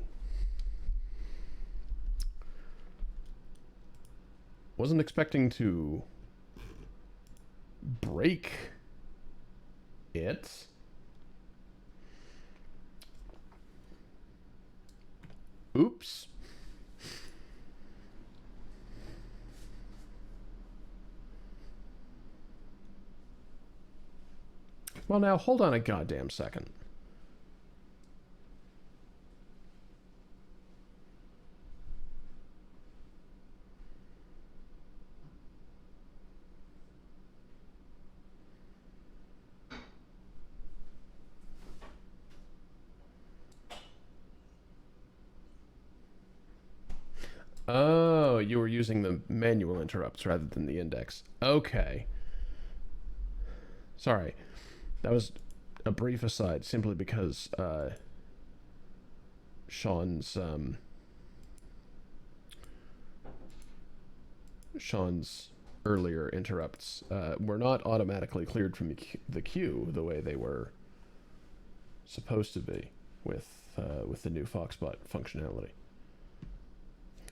Wasn't expecting to break it. Oops. Well, now, hold on a goddamn second. Oh, you were using the manual interrupts rather than the index. Okay. Sorry. That was a brief aside, simply because Sean's earlier interrupts were not automatically cleared from the queue the way they were supposed to be. with the new Foxbot functionality.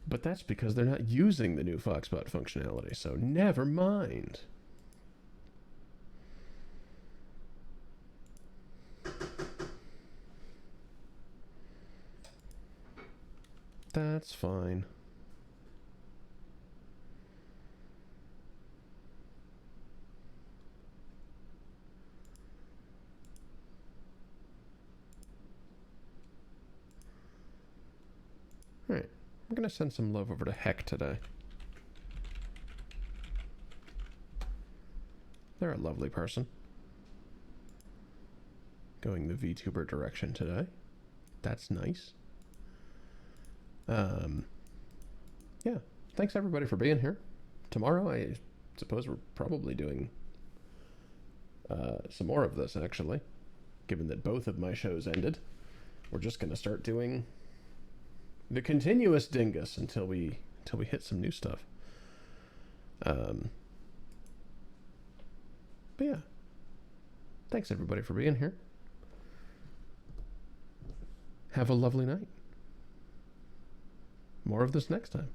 But that's because they're not using the new Foxbot functionality, so never mind. That's fine. Alright, I'm gonna send some love over to Heck today. They're a lovely person. Going the VTuber direction today. That's nice. Yeah, thanks everybody for being here. Tomorrow, I suppose we're probably doing some more of this, actually. Given that both of my shows ended. We're just going to start doing the continuous dingus until we hit some new stuff. But yeah, thanks everybody for being here. Have a lovely night. More of this next time.